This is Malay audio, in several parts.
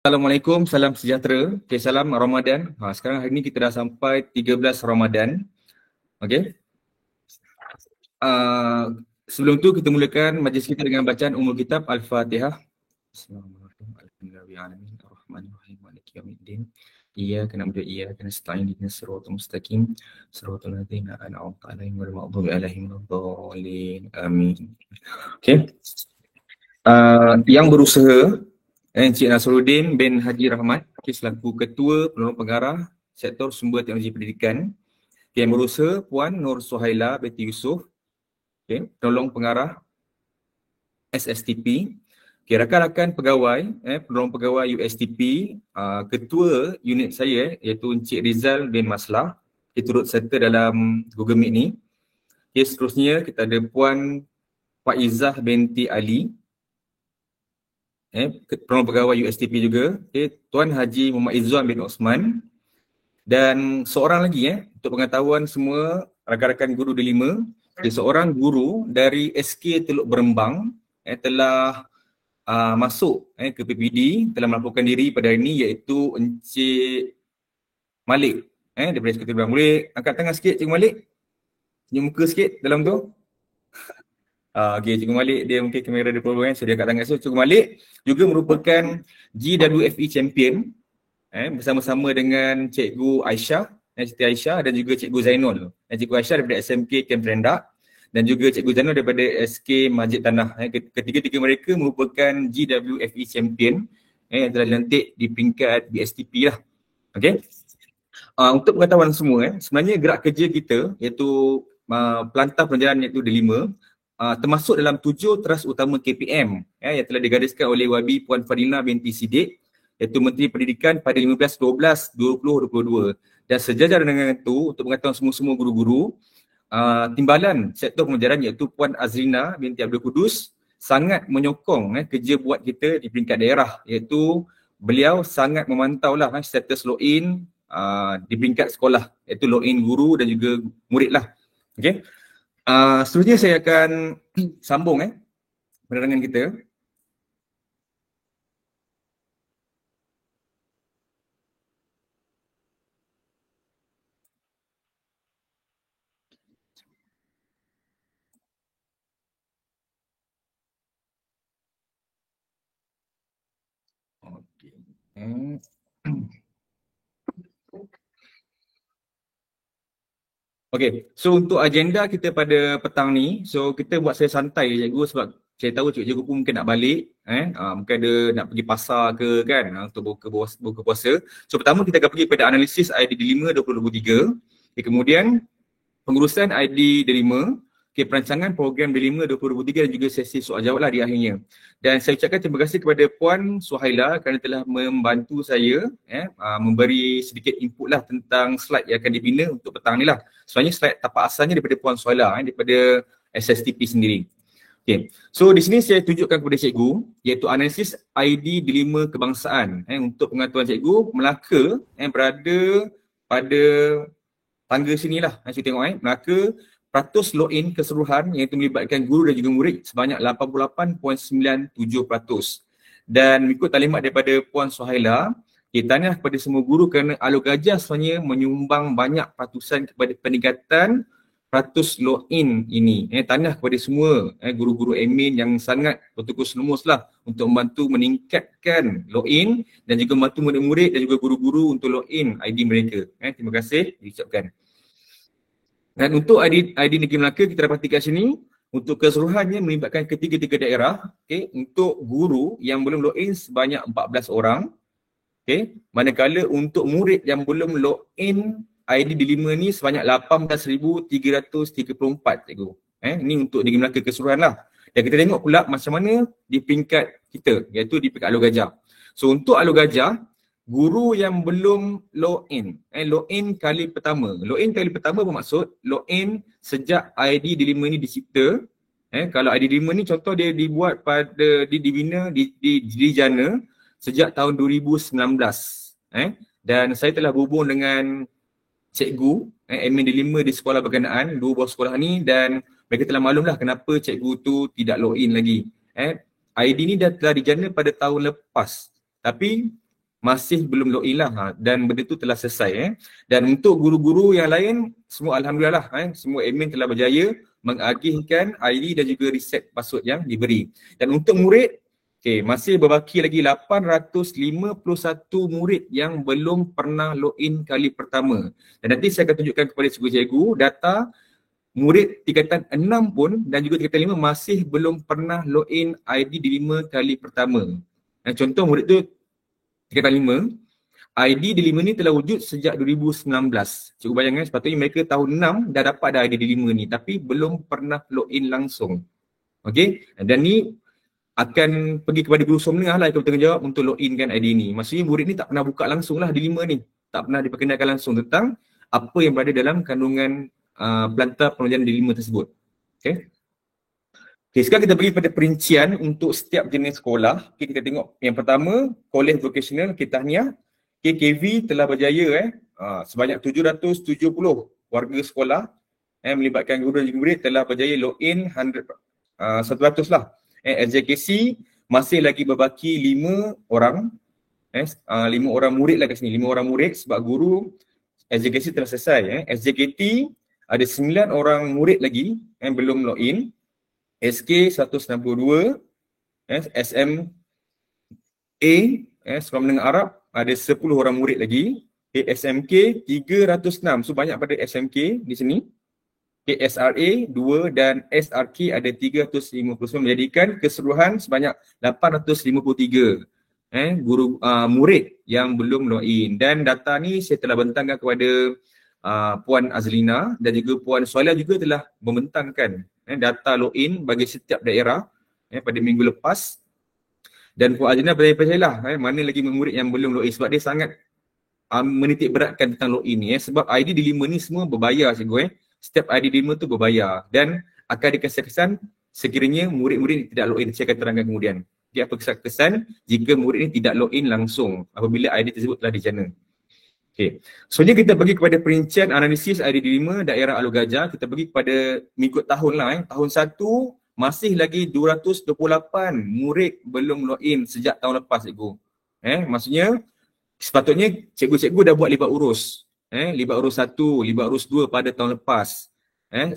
Assalamualaikum, salam sejahtera. Okay, salam Ramadan. Sekarang hari ni kita dah sampai 13 Ramadan. Okay. Sebelum tu kita mulakan majlis kita dengan bacaan Ummul Kitab Al-Fatihah. Bismillahirrahmanirrahim. Alhamdulillahirabbil arrahmanirrahim maliki yaumiddin. Iyyaka na'budu wa iyyaka nasta'in ihdinas siratal mustaqim siratal ladzina an'amta 'alaihim ghairil maghdubi 'alaihim waladdallin. Amin. Okay. Yang berusaha Encik Nasruddin bin Haji Rahmat, selaku Ketua Penolong Pengarah Sektor Sumber Teknologi Pendidikan. Yang berusaha Puan Nur Suhaila binti Yusof, Penolong Pengarah SSTP. Rakan-rakan pegawai, Penolong Pegawai USTP, Ketua unit saya iaitu Encik Rizal bin Maslah, turut serta dalam Google Meet ni. Seterusnya kita ada Puan Faizah binti Ali, Penolong Pegawai USTP juga, Tuan Haji Muhammad Izzuan bin Osman, dan seorang lagi untuk pengetahuan semua rakan-rakan guru D5, seorang guru dari SK Teluk Berembang telah masuk ke PPD, telah melaporkan diri pada hari ini, iaitu Encik Malik daripada SK Teluk Berembang. Boleh angkat tangan sikit Cik Malik? Senyum muka sikit dalam tu. Okay, Cikgu Malik dia mungkin kamera dia problem so dia kat tangan. So Cikgu Malik juga merupakan GWFE champion bersama-sama dengan Cikgu Aisyah, Siti Aisyah, dan juga Cikgu Zainul. Cikgu Aisyah daripada SMK Camp Rendak dan juga Cikgu Zainul daripada SK Masjid Tanah. Ketiga-tiga mereka merupakan GWFE champion yang telah dilantik di peringkat BSTP lah. Okay. Untuk pengetahuan semua, sebenarnya gerak kerja kita iaitu pelantar pengajaran iaitu D5 termasuk dalam 7 teras utama KPM yang telah digariskan oleh Wabi Puan Fadila binti Siddiq, iaitu Menteri Pendidikan pada 15/12/2022. Dan sejajar dengan itu, untuk pengetahuan semua guru-guru, Timbalan Sektor Pengajaran iaitu Puan Azrina binti Abdul Kudus sangat menyokong kerja buat kita di peringkat daerah, iaitu beliau sangat memantaulah status login di peringkat sekolah, iaitu login guru dan juga murid lah. Okay. Seterusnya saya akan sambung penerangan kita. Okay, so untuk agenda kita pada petang ni, so kita buat saya santai cikgu sebab saya tahu cikgu pun mungkin nak balik, mungkin ada nak pergi pasar ke kan, untuk buka puasa. So pertama kita akan pergi pada analisis ID D5 2023, kemudian pengurusan ID D5, perancangan program D5 2023 dan juga sesi soal jawab lah di akhirnya. Dan saya ucapkan terima kasih kepada Puan Suhaila kerana telah membantu saya memberi sedikit input lah tentang slide yang akan dibina untuk petang ni lah. Sebenarnya slide tapak asalnya daripada Puan Suhaila, daripada SSTP sendiri. Okay. So di sini saya tunjukkan kepada cikgu iaitu analisis ID D5 kebangsaan. Untuk pengetahuan cikgu, Melaka berada pada tangga sinilah. Saya tengok Melaka peratus login keseluruhan iaitu melibatkan guru dan juga murid sebanyak 88.97%. Dan mengikut talimat daripada Puan Suhaila, tahniah kepada semua guru kerana Alur Gajah sebenarnya menyumbang banyak peratusan kepada peningkatan peratus login ini. Tahniah kepada semua guru-guru admin yang sangat bertukus lumus lah untuk membantu meningkatkan login dan juga membantu murid-murid dan juga guru-guru untuk login ID mereka. Terima kasih diucapkan. Dan untuk ID Negeri Melaka kita dapati kat sini, untuk keseluruhannya melibatkan ketiga-tiga daerah. Untuk guru yang belum login sebanyak 14 orang. Manakala untuk murid yang belum login ID D5 ni sebanyak 18,334 cikgu. Ini untuk Negeri Melaka keseluruhan lah. Dan kita tengok pula macam mana di peringkat kita, iaitu di peringkat Alur Gajah. So untuk Alur Gajah, guru yang belum login, login kali pertama. Login kali pertama bermaksud login sejak ID D5 ni dicipta. Kalau ID D5 ni contoh dia dibuat pada dibina di Jana sejak tahun 2019. Dan saya telah berhubung dengan cikgu admin D5 di sekolah berkenaan, dua buah sekolah ni, dan mereka telah maklumlah kenapa cikgu tu tidak login lagi. ID ni dah telah dijana pada tahun lepas. Tapi masih belum login lah, dan benda tu telah selesai. Dan untuk guru-guru yang lain, semua alhamdulillah lah, semua admin telah berjaya mengagihkan ID dan juga reset password yang diberi. Dan untuk murid, masih berbaki lagi 851 murid yang belum pernah login kali pertama. Dan nanti saya akan tunjukkan kepada cikgu-cikgu data murid tingkatan 6 pun dan juga tingkatan 5 masih belum pernah login ID D5 kali pertama. Contoh murid tu tingkatan 5, ID D5 ni telah wujud sejak 2019. Cikgu bayangkan sepatutnya mereka tahun 6 dah dapat dah ID D5 ni tapi belum pernah login langsung. Okey, dan ni akan pergi kepada guru sekolah menengah lah yang bertanggungjawab untuk login kan ID ni. Maksudnya murid ni tak pernah buka langsung lah D5 ni. Tak pernah diperkenalkan langsung tentang apa yang berada dalam kandungan pelantar pengajaran D5 tersebut. Okay. Sekarang kita pergi pada perincian untuk setiap jenis sekolah. Kita tengok yang pertama, College Vocational Tahniah. KV telah berjaya sebanyak 770 warga sekolah melibatkan guru dan juga murid telah berjaya login 100 lah. SJKC masih lagi berbaki 5 orang. 5 orang murid lah kat sini, 5 orang murid sebab guru SJKC telah selesai. SJKT ada 9 orang murid lagi yang belum login. SK 162, SMA Sekolah Menengah Arab ada 10 orang murid lagi. SMK 306, so banyak pada SMK di sini. SRA 2 dan SRK ada 359 menjadikan keseluruhan sebanyak 853 guru murid yang belum login. Dan data ni saya telah bentangkan kepada Puan Azlina dan juga Puan Soalia juga telah membentangkan data login bagi setiap daerah pada minggu lepas. Dan Puan Azlina percayalah mana lagi murid yang belum login sebab dia sangat menitik beratkan tentang login ni sebab ID D5 ni semua berbayar cikgu. Setiap ID D5 tu berbayar dan akan dikesan-kesan sekiranya murid-murid tidak login. Saya akan terangkan kemudian. Dia apa kesan jika murid ini tidak login langsung apabila ID tersebut telah dijana. Okey. Selanjutnya kita pergi kepada perincian analisis ID D5 daerah Alor Gajah. Kita pergi kepada mengikut tahun lah. Tahun 1 masih lagi 228 murid belum login sejak tahun lepas cikgu. Maksudnya sepatutnya cikgu-cikgu dah buat libat urus. Libat urus 1, libat urus 2 pada tahun lepas.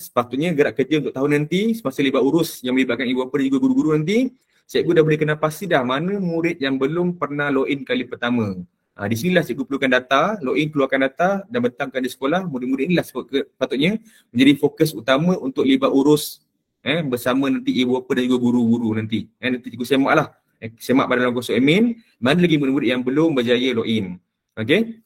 Sepatutnya gerak kerja untuk tahun nanti semasa libat urus yang melibatkan ibu bapa dan juga guru-guru nanti, cikgu dah boleh kena pasti dah mana murid yang belum pernah login kali pertama. Di sinilah cikgu perlukan data, login, keluarkan data dan bentangkan di sekolah. Murid-murid inilah sepatutnya menjadi fokus utama untuk libat urus bersama nanti ibu bapa dan juga guru-guru nanti. Nanti cikgu semak lah. Semak pada dalam kursus admin, mana lagi murid-murid yang belum berjaya login. Okey.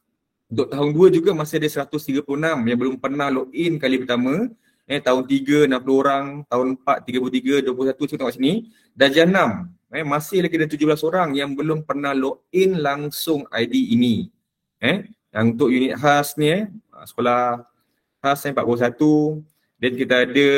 Untuk tahun 2 juga masih ada 136 yang belum pernah login kali pertama. Tahun 3, 60 orang. Tahun 4, 33, 21, kita tengok sini. Darjah 6, masih lagi ada 17 orang yang belum pernah login langsung ID ini. Yang untuk unit khas ni, sekolah khas 41. Dan kita ada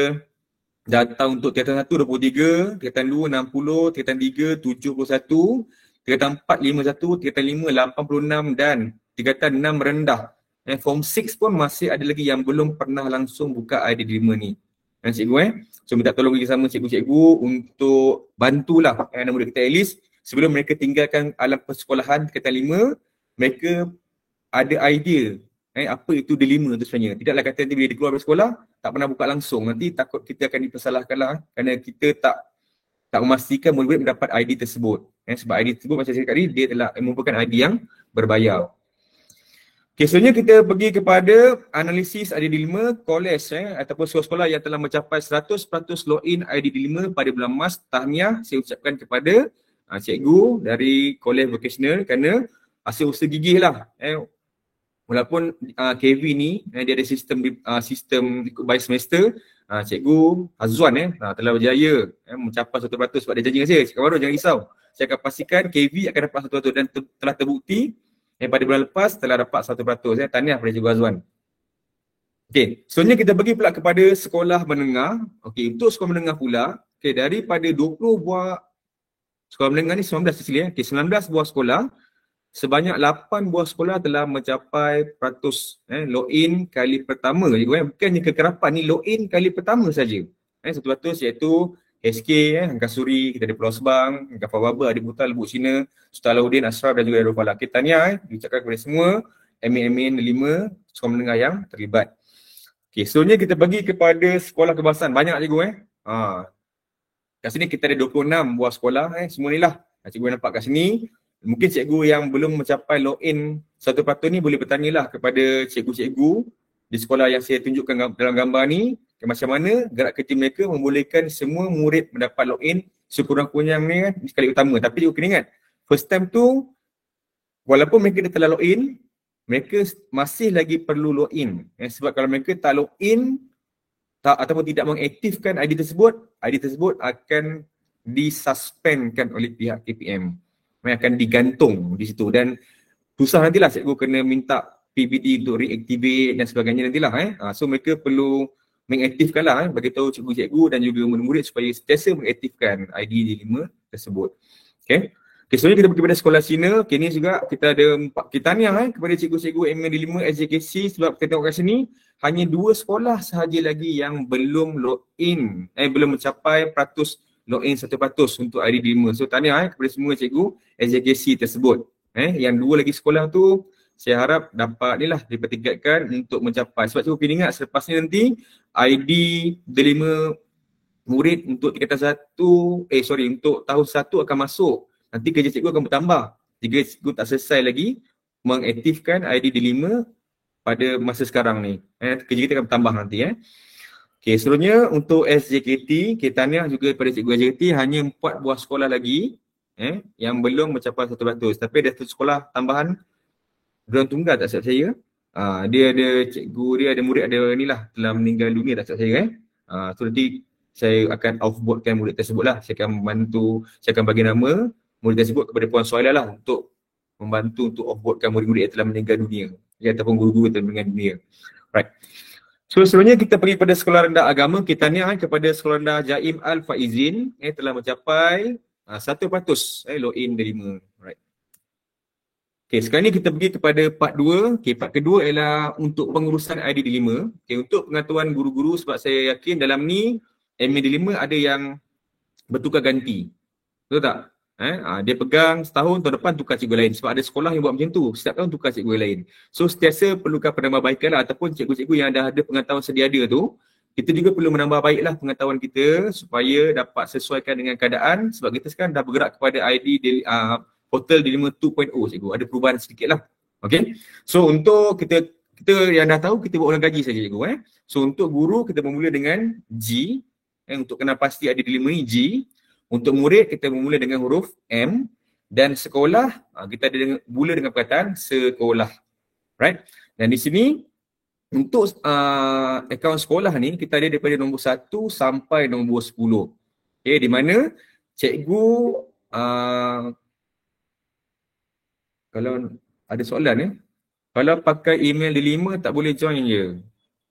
data untuk tingkatan 1, 23, tingkatan 2, 60, tingkatan 3, 71, tingkatan 4, 51, tingkatan 5, 86 dan tingkatan 6 rendah. Form 6 pun masih ada lagi yang belum pernah langsung buka ID D5 ni. Cikgu so minta tolong bersama cikgu-cikgu untuk bantulah anak murid kita at least sebelum mereka tinggalkan alam persekolahan tingkatan 5, mereka ada idea apa itu D5 tu sebenarnya. Tidaklah kata nanti bila dia keluar dari sekolah tak pernah buka langsung, nanti takut kita akan dipersalahkan lah kerana kita tak memastikan murid-murid mendapat ID tersebut. Sebab ID tersebut macam saya cakap tadi, dia telah merupakan ID yang berbayar. Okay, selanjutnya kita pergi kepada analisis ID D5 college ataupun sekolah-sekolah yang telah mencapai 100% login ID D5 pada bulan Mac. Tahniah saya ucapkan kepada cikgu dari College Vocational kerana hasil usaha gigih lah. Walaupun KV ni dia ada sistem by semester, cikgu Azwan telah berjaya mencapai 100% sebab dia janji dengan saya. Cik Kamarul jangan risau. Saya akan pastikan KV akan dapat 100% dan telah terbukti pada bulan lepas telah dapat 100%. Tahniah kepada Cikgu Azwan. Okey, selanjutnya kita pergi pula kepada sekolah menengah. Okey, untuk sekolah menengah pula, daripada 20 buah sekolah menengah ni 19 di sini. 19 buah sekolah, sebanyak 8 buah sekolah telah mencapai peratus login kali pertama. Bukannya kekerapan ni login kali pertama saja. 100% iaitu SK, Angkasuri, kita ada Pulau Sebang, Gafar Baba, Adik Buta, Lubuk Cina, Sultan Alauddin, Ashraf dan juga Darul Falak. Okay, tahniah diucapkan kepada semua admin-admin 5 sekolah menengah yang terlibat. Okay, seterusnya kita bagi kepada sekolah kebangsaan. Banyak cikgu kat sini kita ada 26 buah sekolah semua ni lah. Cikgu nampak kat sini. Mungkin cikgu yang belum mencapai login 1% ni boleh bertanyalah kepada cikgu-cikgu di sekolah yang saya tunjukkan dalam gambar ni, macam mana gerak kerja mereka membolehkan semua murid mendapat login sekurang-kurangnya ni di sekali utama. Tapi cikgu kena ingat, first time tu walaupun mereka dah telah login, mereka masih lagi perlu login. Sebab kalau mereka tak login ataupun tidak mengaktifkan ID tersebut akan disuspendkan oleh pihak KPM. Mereka akan digantung di situ dan susah nantilah cikgu kena minta PPT untuk reactivate dan sebagainya nantilah. So mereka perlu mengaktifkanlah, bagi tahu cikgu-cikgu dan juga murid-murid supaya sentiasa mengaktifkan ID D5 tersebut. Okay. Selanjutnya kita pergi kepada sekolah Cina. Okay, ni juga kita ada kita tahniah kepada cikgu-cikgu MN5 SJKC sebab kita tengok kat sini hanya 2 sekolah sahaja lagi yang belum login, belum mencapai peratus login 1% untuk ID D5. So tahniah kepada semua cikgu SJKC tersebut. Yang 2 lagi sekolah tu saya harap dapat ni lah dipertingkatkan untuk mencapai. Sebab cikgu kena ingat selepas ni nanti ID D5 murid untuk tingkatan 1, untuk tahun 1 akan masuk. Nanti kerja cikgu akan bertambah jika cikgu tak selesai lagi mengaktifkan ID D5 pada masa sekarang ni. Kerja kita akan bertambah nanti. Okay, seterusnya untuk SJKT, kita tahniah juga kepada cikgu SJKT, hanya 4 buah sekolah lagi yang belum mencapai 1%. Tapi ada 1 sekolah tambahan, Geron Tunggal tak silap saya. Dia ada cikgu dia, ada murid ada ni lah, telah meninggal dunia tak silap saya. So nanti saya akan offboardkan murid tersebut lah. Saya akan bantu, saya akan bagi nama murid tersebut kepada Puan Soailah lah untuk membantu untuk offboardkan murid-murid yang telah meninggal dunia ataupun guru-guru yang telah meninggal dunia. Right. So seterusnya kita pergi kepada sekolah rendah agama. Kita tahniah kepada sekolah rendah Jaim Al Faizin telah mencapai 1% login D5. Right. Okay, sekarang ni kita pergi kepada part 2. Okay, part kedua ialah untuk pengurusan ID D5. Okay, untuk pengetahuan guru-guru, sebab saya yakin dalam ni admin D5 ada yang bertukar ganti. Betul tak? Dia pegang setahun, tahun depan tukar cikgu lain. Sebab ada sekolah yang buat macam tu, setiap tahun tukar cikgu lain. So sentiasa perlukan penambahbaikan lah, ataupun cikgu-cikgu yang dah ada pengetahuan sedia ada tu, kita juga perlu menambah baiklah pengetahuan kita supaya dapat sesuaikan dengan keadaan. Sebab kita sekarang dah bergerak kepada ID portal D5 2.0 cikgu. Ada perubahan sedikit lah. Okay. So untuk kita yang dah tahu, kita buat ulang kaji saja cikgu. So untuk guru kita bermula dengan G. Untuk kenal pasti ID D5 ni G. Untuk murid kita bermula dengan huruf M, dan sekolah kita ada mula dengan perkataan sekolah. Right? Dan di sini untuk akaun sekolah ni kita ada daripada nombor 1 sampai nombor 10. Okay, di mana cikgu kalau ada soalan kalau pakai email D5 tak boleh join je.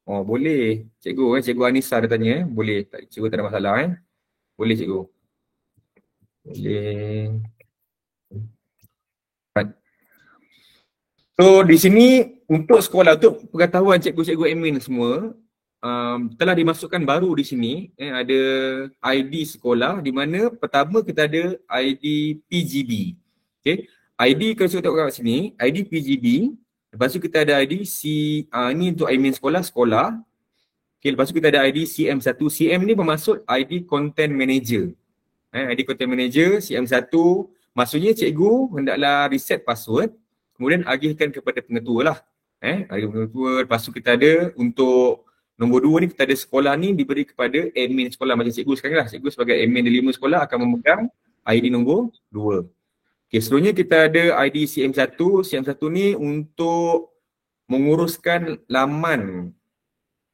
Oh boleh. Cikgu Anissa dia tanya boleh. Cikgu tak ada masalah Boleh cikgu. Boleh. Right. So di sini untuk sekolah, untuk pengetahuan cikgu-cikgu admin semua, telah dimasukkan baru di sini ada ID sekolah, di mana pertama kita ada ID PGB. Okay. ID kalau kita tengok kat sini, ID PGB, lepas tu kita ada ID ini untuk admin sekolah. Okay, lepas tu kita ada ID CM1. CM ni bermaksud ID Content Manager. ID Content Manager, CM1, maksudnya cikgu hendaklah reset password, kemudian agihkan kepada pengetua lah. Agih pengetua. Lepas tu kita ada untuk nombor 2 ni, kita ada sekolah ni diberi kepada admin sekolah macam cikgu sekarang lah. Cikgu sebagai admin D5 sekolah akan memegang ID nombor 2. Okay, seterusnya kita ada ID CM1. CM1 ni untuk menguruskan laman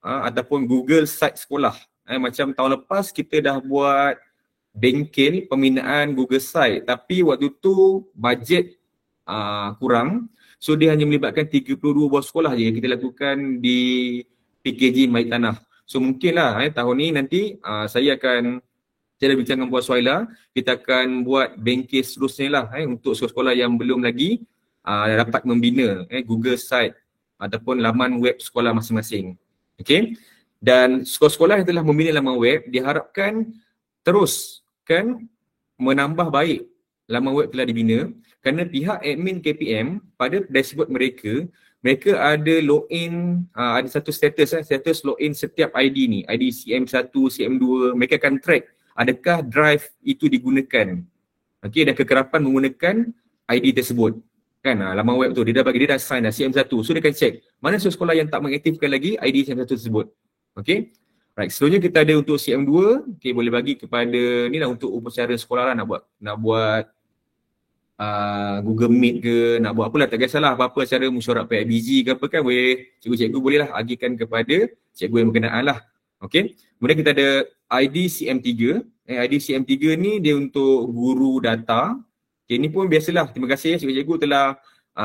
ataupun Google site sekolah. Macam tahun lepas kita dah buat bengkel pembinaan Google Site, tapi waktu tu bajet kurang, so dia hanya melibatkan 32 buah sekolah je kita lakukan di PKJ Mai Tanah. So mungkinlah tahun ni nanti saya dah bincang dengan Puan Suhaila, kita akan buat bengkel seterusnya lah untuk sekolah yang belum lagi dapat membina Google Site ataupun laman web sekolah masing-masing. Okay. Dan sekolah-sekolah yang telah membina laman web diharapkan teruskan menambah baik laman web telah dibina kerana pihak admin KPM pada dashboard mereka, mereka ada login, ada satu status login setiap ID ni, ID CM1, CM2, mereka akan track adakah drive itu digunakan. Okey, dan kekerapan menggunakan ID tersebut. Kan, laman web tu, dia dah sign dah CM1. So dia akan check mana sekolah yang tak mengaktifkan lagi ID CM1 tersebut. Okey. Right, seterusnya kita ada untuk CM2, okey, boleh bagi kepada ni lah untuk upacara sekolah lah, nak buat Google Meet ke, nak buat apalah, tak kisahlah apa-apa secara mesyuarat PIBG ke apa kan, boleh cikgu-cikgu boleh lah agihkan kepada cikgu yang berkenaan lah. Okey. Kemudian kita ada ID CM3. ID CM3 ni dia untuk guru data. Okay, ni pun biasalah, terima kasih cikgu-cikgu telah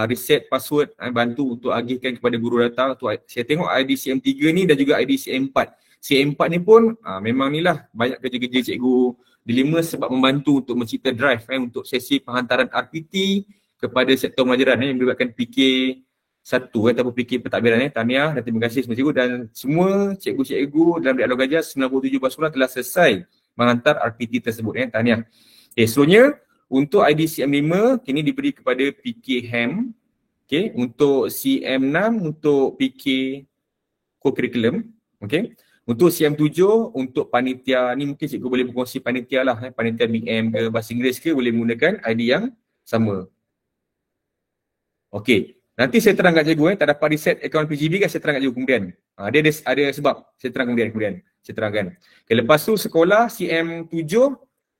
reset password, bantu untuk agihkan kepada guru data. Saya tengok ID CM3 ni dan juga ID CM4. CM4 ni pun memang ni lah banyak kerja-kerja cikgu dilema sebab membantu untuk mencipta drive untuk sesi penghantaran RPT kepada sektor pelajaran yang melibatkan PK1 ataupun PK pentadbiran. Tahniah dan terima kasih semua cikgu dan semua cikgu-cikgu dalam Dialog Gajah 97 buah sekolah telah selesai menghantar RPT tersebut. Tahniah. Okay, seterusnya untuk ID CM5 kini diberi kepada PK HAM. Okay, untuk CM6 untuk PK co-curriculum. Okay. Untuk CM7, untuk panitia ni mungkin cikgu boleh berkongsi panitia lah. Panitia BM ke bahasa Inggeris ke boleh menggunakan ID yang sama. Okey, nanti saya terang kat cikgu tak dapat reset akaun PGB kan, saya terang kat cikgu kemudian. Dia ada sebab, saya terang kemudian. Saya terangkan. Okay, lepas tu sekolah CM7,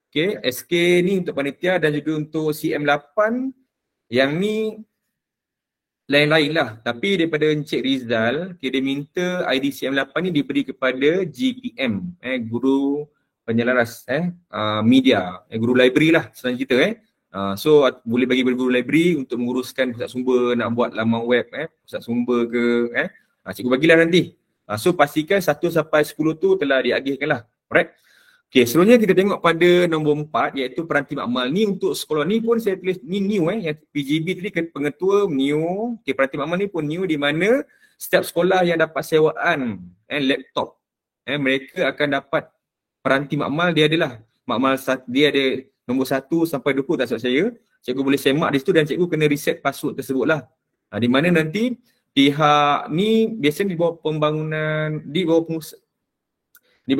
okay, SK ni untuk panitia dan juga untuk CM8 yang ni lain-lain lah. Tapi daripada Encik Rizal, dia minta ID CM8 ni diberi kepada GPM, guru penyelaras media, guru library lah senang cerita. So boleh bagi guru library untuk menguruskan pusat sumber, nak buat laman web, pusat sumber ke, cikgu bagilah nanti. So pastikan 1 sampai 10 tu telah diagihkan lah. Alright. Okay, seterusnya kita tengok pada nombor 4 iaitu peranti makmal. Ni untuk sekolah ni pun saya tulis ni new yang PGB tadi pengetua new. Okay, peranti makmal ni pun new di mana setiap sekolah yang dapat sewaan laptop, mereka akan dapat peranti makmal. Dia adalah makmal, dia ada nombor 1 sampai 20 tak silap saya. Cikgu boleh semak di situ dan cikgu kena reset password tersebut lah. Di mana nanti pihak ni biasanya di bawah pembangunan, di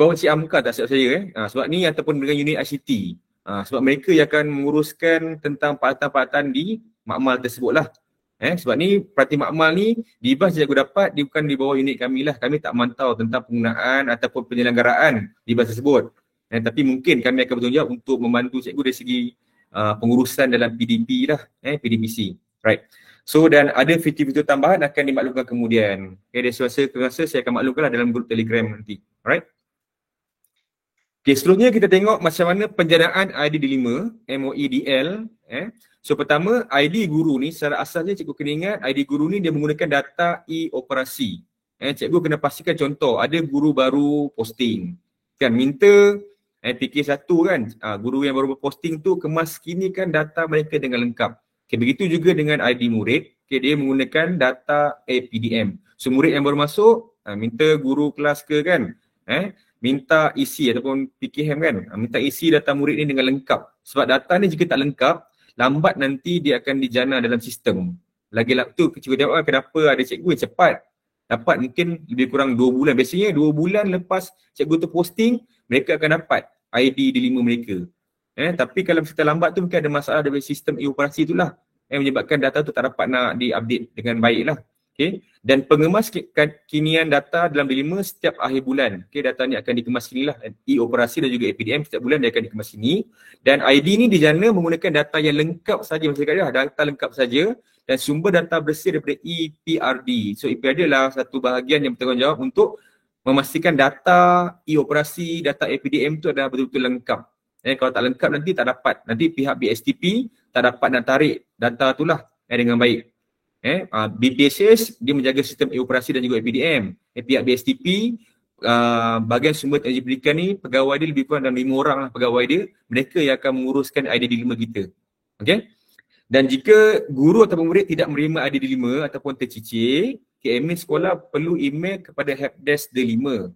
bawah Cik Amka tak silap saya sebab ni ataupun dengan unit ICT. Sebab mereka yang akan menguruskan tentang peralatan-peralatan di makmal tersebut lah. Sebab ni peranti makmal ni bebas cikgu dapat, dia bukan di bawah unit kami lah. Kami tak mantau tentang penggunaan ataupun penyelenggaraan di bas tersebut. Tapi mungkin kami akan bertanggungjawab untuk membantu cikgu dari segi pengurusan dalam PDP lah, PDPC. Right. So dan ada fitur-fitur tambahan akan dimaklumkan kemudian. Okay, dari semasa saya akan maklumkan lah dalam grup Telegram nanti. Alright. Okay, seterusnya kita tengok macam mana penjanaan ID D5, MOEDL. So pertama, ID guru ni secara asasnya cikgu kena ingat ID guru ni dia menggunakan data e-operasi. Cikgu kena pastikan contoh, ada guru baru posting. Kan minta PK1 kan, guru yang baru berposting tu kemaskinikan data mereka dengan lengkap. Okay, begitu juga dengan ID murid, okay, dia menggunakan data APDM. So murid yang baru masuk, minta guru kelas ke kan, minta isi ataupun PKM kan, minta isi data murid ni dengan lengkap. Sebab data ni jika tak lengkap, lambat nanti dia akan dijana dalam sistem. Lagi tu cikgu jawab kenapa ada cikgu yang cepat dapat mungkin lebih kurang 2 bulan. Biasanya 2 bulan lepas cikgu tu posting, mereka akan dapat ID D5 mereka. Tapi kalau kita lambat tu mungkin ada masalah dari sistem e-operasi tu lah, menyebabkan data tu tak dapat nak di-update dengan baik lah. Okay. Dan pengemas kekinian data dalam D5 setiap akhir bulan. Okay, data ni akan dikemas kini lah. E-operasi dan juga APDM setiap bulan dia akan dikemas kini. Dan ID ni dijana menggunakan data yang lengkap saja. Maksudnya data lengkap saja dan sumber data bersih daripada EPRD. So EPRD adalah satu bahagian yang bertanggungjawab untuk memastikan data e-operasi, data APDM tu adalah betul-betul lengkap. Kalau tak lengkap nanti tak dapat. Nanti pihak BSTP tak dapat nak tarik data tu lah dengan baik. BPSS dia menjaga sistem e-operasi dan juga APDM. Pihak BSTP bahagian sumber teknologi pendidikan ni pegawai dia lebih kurang dalam 5 orang lah pegawai dia. Mereka yang akan menguruskan ID D5 kita. Okay? Dan jika guru atau murid tidak menerima ID D5 ataupun tercicir, admin sekolah perlu email kepada helpdesk D5.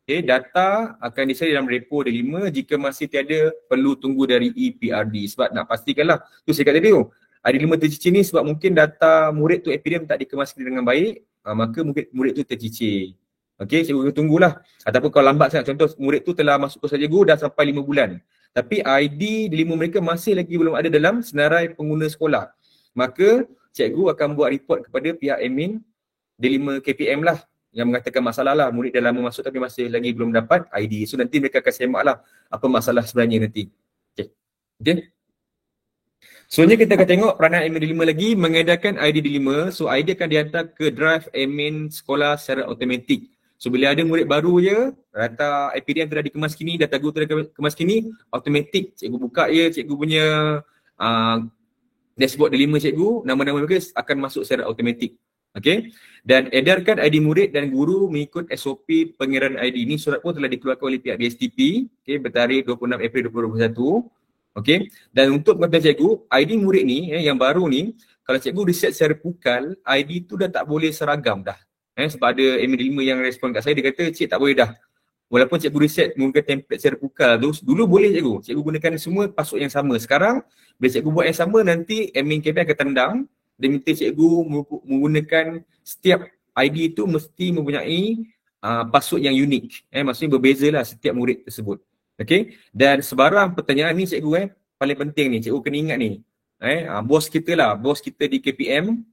data akan disedia dalam repo D5 jika masih tiada perlu tunggu dari EPRD. Sebab nak pastikanlah, tu saya kata tadi tu, ID5 tercicir ni sebab mungkin data murid tu epidem tak dikemas dengan baik, maka murid tu tercicir. Okey, cikgu tunggulah. Ataupun kalau lambat sangat, contoh murid tu telah masuk kursus cikgu dah sampai 5 bulan. Tapi ID D5 mereka masih lagi belum ada dalam senarai pengguna sekolah. Maka cikgu akan buat report kepada pihak admin D5 KPM lah yang mengatakan masalah lah, murid dah lama masuk tapi masih lagi belum dapat ID. So nanti mereka akan semak lah apa masalah sebenarnya nanti. Okay. Selanjutnya kita akan tengok peranan admin D5 lagi mengedarkan ID D5. So ID akan dihantar ke drive admin sekolah secara automatik. So bila ada murid baru je, data APDM telah dikemas kini, data guru telah dikemas kini, automatik cikgu buka je cikgu punya dashboard D5 cikgu, nama-nama mereka akan masuk secara automatik. Okey, dan edarkan ID murid dan guru mengikut SOP pengiraan ID. Ini surat pun telah dikeluarkan oleh pihak BSTP, okey, bertarikh 26 April 2021. Okey, dan untuk pengetahuan cikgu, ID murid ni yang baru ni, kalau cikgu reset secara pukal, ID tu dah tak boleh seragam dah. Sebab ada admin 5 yang respon kat saya, dia kata cik tak boleh dah. Walaupun cikgu reset menggunakan template secara pukal tu, dulu boleh cikgu gunakan semua password yang sama. Sekarang bila cikgu buat yang sama, nanti admin KPM akan tendang. Dia minta cikgu menggunakan setiap ID itu mesti mempunyai password yang unik. Maksudnya berbezalah setiap murid tersebut. Okey. Dan sebarang pertanyaan ni cikgu paling penting ni, cikgu kena ingat ni. Bos kita lah, bos kita di KPM,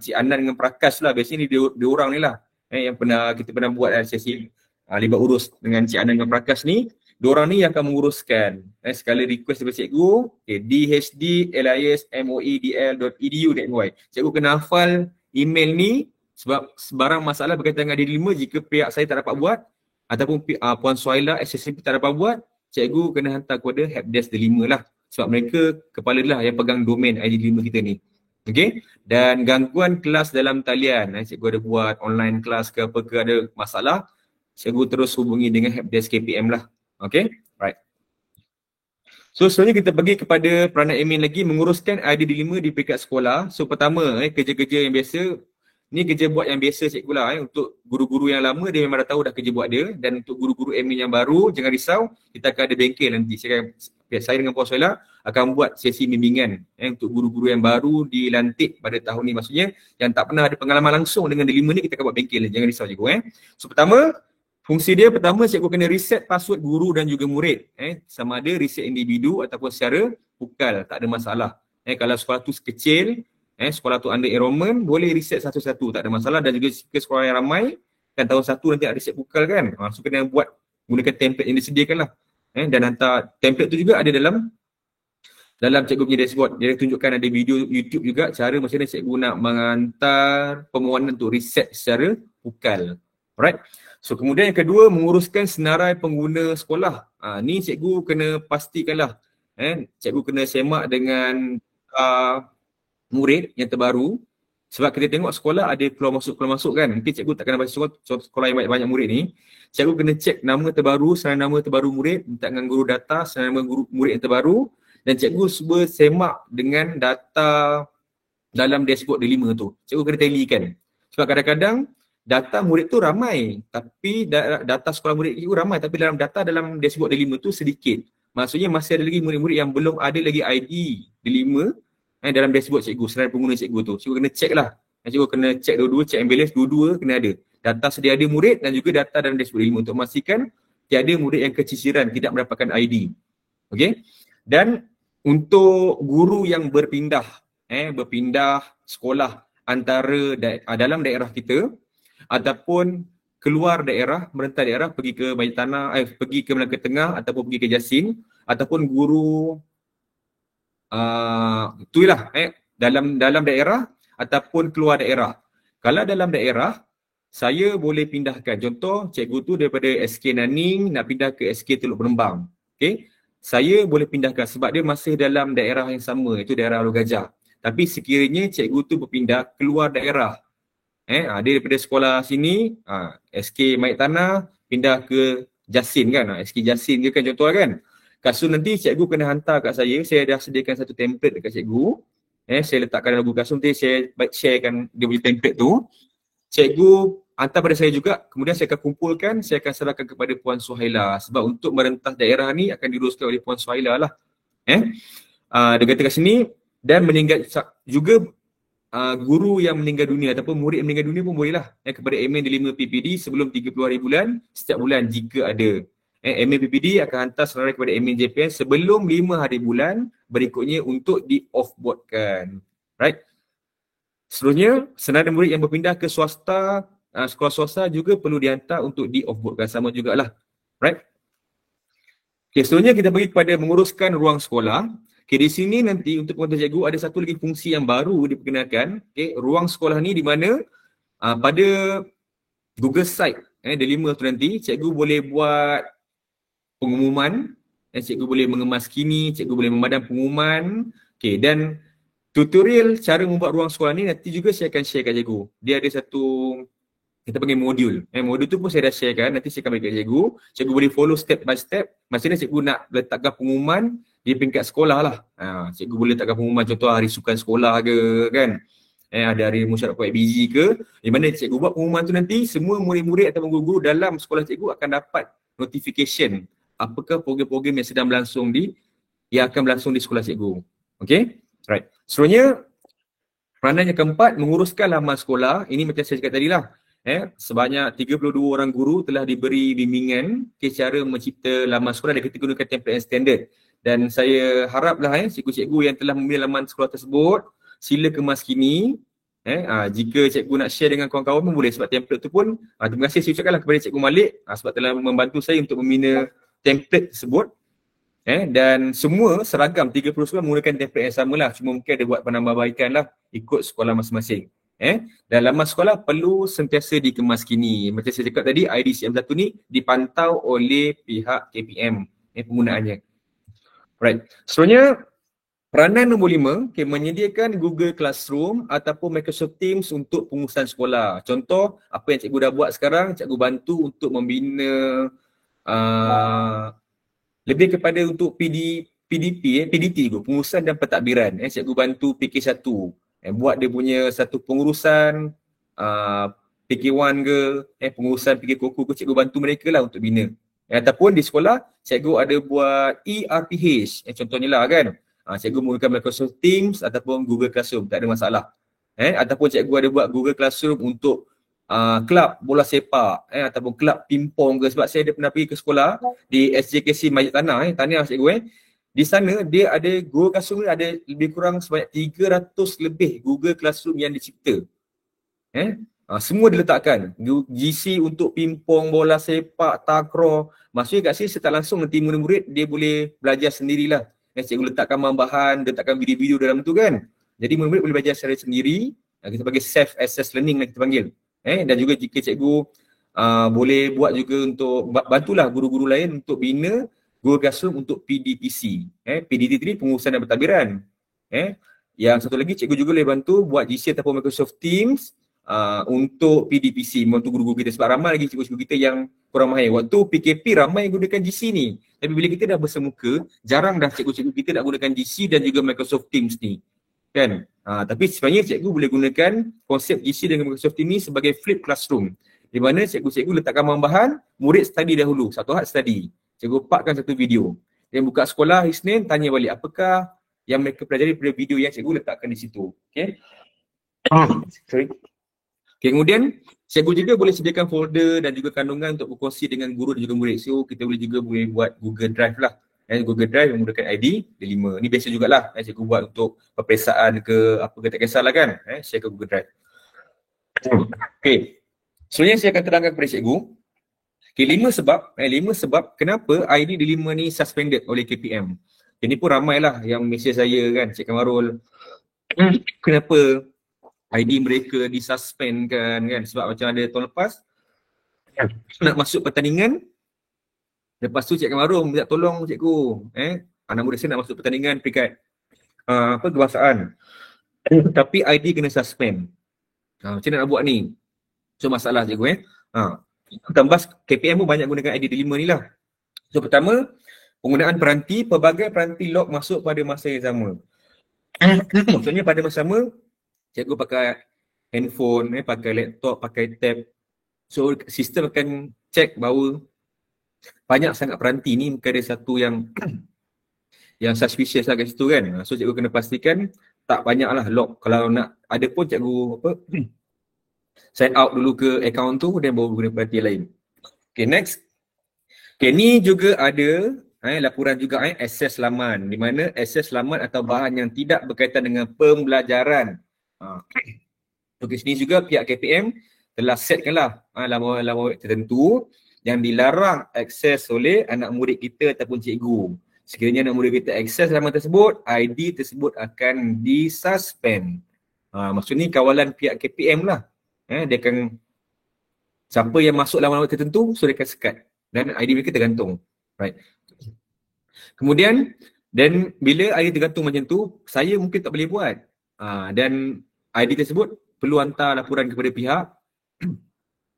Cik Anan dengan Prakash lah, biasanya ni dia orang ni lah. Yang kita pernah buat sesi libat urus dengan Cik Anan dengan Prakash ni. Diorang ni yang akan menguruskan segala request daripada cikgu, dhd.lis.moedl.edu.my. Cikgu kena hafal email ni sebab sebarang masalah berkaitan dengan D5 jika pihak saya tak dapat buat ataupun Puan Suhaila SSCP tak dapat buat, cikgu kena hantar kepada helpdesk D5 lah. Sebab mereka kepala lah yang pegang domain ID D5 kita ni. Okey, dan gangguan kelas dalam talian, cikgu ada buat online kelas ke apa ke, ada masalah, cikgu terus hubungi dengan helpdesk KPM lah. Okay, right. So selanjutnya kita pergi kepada peranan admin lagi menguruskan ID D5 di peringkat sekolah. So pertama kerja-kerja yang biasa, ni kerja buat yang biasa cikgu lah. Untuk guru-guru yang lama dia memang dah tahu dah kerja buat dia, dan untuk guru-guru admin yang baru jangan risau, kita akan ada bengkel nanti. Saya dengan Puan Suhaila akan buat sesi bimbingan untuk guru-guru yang baru dilantik pada tahun ni, maksudnya yang tak pernah ada pengalaman langsung dengan D5 ni, kita akan buat bengkel. Jangan risau cikgu. So pertama, fungsi dia pertama, cikgu kena reset password guru dan juga murid. Sama ada reset individu ataupun secara pukal, tak ada masalah. Kalau sekolah tu kecil, sekolah tu under enrollment, boleh reset satu-satu, tak ada masalah. Dan juga jika sekolah yang ramai, kan tahun satu nanti ada reset pukal kan. So kena buat, gunakan template yang disediakan lah. Dan hantar template tu juga ada dalam cikgu punya dashboard. Dia tunjukkan ada video YouTube juga, cara macam mana cikgu nak menghantar permohonan untuk reset secara pukal. Alright. So kemudian yang kedua, menguruskan senarai pengguna sekolah. Ni cikgu kena pastikanlah. Cikgu kena semak dengan murid yang terbaru. Sebab kita tengok sekolah ada keluar masuk kan. Nanti cikgu tak kena baca sekolah yang banyak murid ni. Cikgu kena cek nama terbaru, senarai nama terbaru murid, minta dengan guru data, senarai nama guru murid yang terbaru. Dan cikgu cuba semak dengan data dalam dashboard D5 tu. Cikgu kena tallykan. Sebab kadang-kadang data murid tu ramai, tapi data sekolah murid itu ramai, tapi dalam dashboard D5 tu sedikit. Maksudnya masih ada lagi murid-murid yang belum ada lagi ID D5 dalam dashboard cikgu, senarai pengguna cikgu tu. Cikgu kena check lah. Cikgu kena check dua-dua, check and balance, dua-dua kena ada. Data sedia ada murid dan juga data dalam dashboard D5 untuk memastikan tiada murid yang keciciran, tidak mendapatkan ID. Okey. Dan untuk guru yang berpindah sekolah antara dalam daerah kita ataupun keluar daerah, merentas daerah, pergi ke Bait Tanah, pergi ke Melaka Tengah ataupun pergi ke Jasin, ataupun guru itulah dalam daerah ataupun keluar daerah. Kalau dalam daerah, saya boleh pindahkan. Contoh, cikgu tu daripada SK Naning nak pindah ke SK Teluk Berembang. Okay? Saya boleh pindahkan sebab dia masih dalam daerah yang sama, itu daerah Alor Gajah. Tapi sekiranya cikgu tu berpindah keluar daerah, dia daripada sekolah sini, SK Mait Tanah, pindah ke Jasin kan, SK Jasin je kan contoh kan. Kasus nanti cikgu kena hantar kat saya dah sediakan satu template dekat cikgu. Saya letakkan dalam Google Classroom, nanti saya sharekan dia punya template tu. Cikgu hantar pada saya juga, kemudian saya akan kumpulkan, saya akan serahkan kepada Puan Suhaila, sebab untuk merentas daerah ni akan diuruskan oleh Puan Suhaila lah. Dia kata kat sini, dan meninggal juga guru yang meninggal dunia ataupun murid yang meninggal dunia pun boleh lah kepada admin di 5 PPD sebelum 30 hari bulan setiap bulan jika ada. Admin PPD akan hantar senarai kepada admin JPN sebelum 5 hari bulan berikutnya untuk di-offboardkan. Right? Seterusnya, senarai murid yang berpindah ke swasta, sekolah swasta juga perlu dihantar untuk di-offboardkan, sama jugalah. Right? Okay, seterusnya kita pergi kepada menguruskan ruang sekolah. Okay, di sini nanti untuk pengetahuan cikgu ada satu lagi fungsi yang baru diperkenalkan. Okay, ruang sekolah ni di mana pada Google Site di 5 tu nanti cikgu boleh buat pengumuman, cikgu boleh mengemas kini, cikgu boleh memadam pengumuman. Okay, dan tutorial cara membuat ruang sekolah ni nanti juga saya akan share kat cikgu. Dia ada satu kita panggil modul. Modul tu pun saya dah share kan, nanti saya akan bagi kat cikgu. Cikgu boleh follow step by step. Maksudnya cikgu nak letakkan pengumuman di peringkat sekolah lah. Cikgu boleh letakkan pengumuman contoh hari sukan sekolah ke kan. Ada hari musyawarah PBG ke. Di mana cikgu buat pengumuman tu nanti, semua murid-murid atau guru-guru dalam sekolah cikgu akan dapat notification apakah program-program yang sedang berlangsung yang akan berlangsung di sekolah cikgu. Okay? Right. Seterusnya, peranan yang keempat, menguruskan laman sekolah. Ini macam saya cakap tadi lah. Sebanyak 32 orang guru telah diberi bimbingan cara mencipta laman sekolah dan kita gunakan template yang standard. Dan saya haraplah cikgu-cikgu yang telah memilih laman sekolah tersebut sila kemas kini. Jika cikgu nak share dengan kawan-kawan pun boleh sebab template tu pun terima kasih saya ucapkanlah kepada Cikgu Malik sebab telah membantu saya untuk membina template tersebut. Dan semua seragam 30 sekolah menggunakan template yang sama lah, cuma mungkin ada buat penambahbaikan lah ikut sekolah masing-masing. Dan laman sekolah perlu sentiasa dikemas kini. Macam saya cakap tadi, IDCM1 ni dipantau oleh pihak KPM penggunaannya. Right. Seterusnya, peranan nombor 5, menyediakan Google Classroom ataupun Microsoft Teams untuk pengurusan sekolah. Contoh, apa yang cikgu dah buat sekarang, cikgu bantu untuk membina lebih kepada untuk PDT, pengurusan dan pentadbiran. Cikgu bantu PK1. Buat dia punya satu pengurusan PK1 ke, pengurusan PK Koku ke, cikgu bantu mereka lah untuk bina. Ataupun di sekolah, cikgu ada buat ERPH, contohnya lah kan. Cikgu menggunakan Microsoft Teams ataupun Google Classroom, tak ada masalah. Ataupun cikgu ada buat Google Classroom untuk kelab bola sepak ataupun kelab pingpong ke, sebab saya ada pernah pergi ke sekolah di SJKC Majid Tanah, tahniah cikgu Di sana dia ada Google Classroom, ada lebih kurang sebanyak 300 lebih Google Classroom yang dicipta. Semua diletakkan. GC untuk pingpong, bola sepak, takraw. Maksudnya kat sini setelah langsung nanti murid-murid dia boleh belajar sendirilah. Cikgu letakkan bahan, letakkan video-video dalam tu kan. Jadi murid-murid boleh belajar secara sendiri. Kita panggil self-assessed learning lah kita panggil. Dan juga jika cikgu boleh buat juga untuk bantulah guru-guru lain untuk bina Google Classroom untuk PDPC. PDT ni pengurusan dan pentadbiran. Yang satu lagi cikgu juga boleh bantu buat GC ataupun Microsoft Teams untuk PDPC, membantu guru-guru kita sebab ramai lagi cikgu-cikgu kita yang kurang mahir. Waktu PKP ramai gunakan GC ni. Tapi bila kita dah bersemuka, jarang dah cikgu-cikgu kita nak gunakan GC dan juga Microsoft Teams ni. Kan? Tapi sebenarnya cikgu boleh gunakan konsep GC dengan Microsoft Teams ni sebagai flip classroom. Di mana cikgu-cikgu letakkan bahan, murid study dahulu. Satu hal study. Cikgu pakkan satu video. Dan buka sekolah hari Isnin, tanya balik apakah yang mereka pelajari pada video yang cikgu letakkan di situ. Okay? Sorry. Okay, kemudian cikgu juga boleh sediakan folder dan juga kandungan untuk berkongsi dengan guru dan juga murid. So kita boleh buat Google Drive lah. Google Drive menggunakan ID D5. Ni biasa jugalah cikgu buat untuk peperiksaan ke apa ke tak kisahlah kan. Share ke Google Drive. Okay. Sebenarnya saya akan terangkan kepada cikgu. Okay, 5 sebab kenapa ID D5 ni suspended oleh KPM. Ini pun ramailah yang mesej saya kan, Cik Kamarul. Kenapa ID mereka disuspendkan kan? Sebab macam ada tahun lepas nak masuk pertandingan. Lepas tu Cik Kamarul minta tolong cikgu. Anak murid saya nak masuk pertandingan peringkat kebangsaan. Tapi ID kena suspend. Macam mana nak buat ni? So masalah cikgu tambah KPM pun banyak gunakan ID D5 ni lah. So pertama, penggunaan peranti, pelbagai peranti log masuk pada masa yang sama. Maksudnya pada masa sama, cikgu pakai handphone, pakai laptop, pakai tab. So sistem akan check bahawa banyak sangat peranti ni, mungkin ada satu yang yang suspicious lah kat situ kan. So cikgu kena pastikan tak banyak lah lock. Kalau nak ada pun cikgu sign out dulu ke account tu dan baru guna peranti lain. Okay, next. Okay, ni juga ada laporan juga akses laman, di mana akses laman atau bahan yang tidak berkaitan dengan pembelajaran. Okay, sini juga pihak KPM telah setkanlah laman-laman tertentu yang dilarang akses oleh anak murid kita ataupun cikgu. Sekiranya anak murid kita akses laman tersebut, ID tersebut akan disuspend. Maksudnya kawalan pihak KPM lah. Dia akan, siapa yang masuk laman tertentu, so dia akan sekat. Dan ID mereka tergantung. Right. Kemudian, dan bila ID tergantung macam tu, saya mungkin tak boleh buat. Dan ID tersebut perlu hantar laporan kepada pihak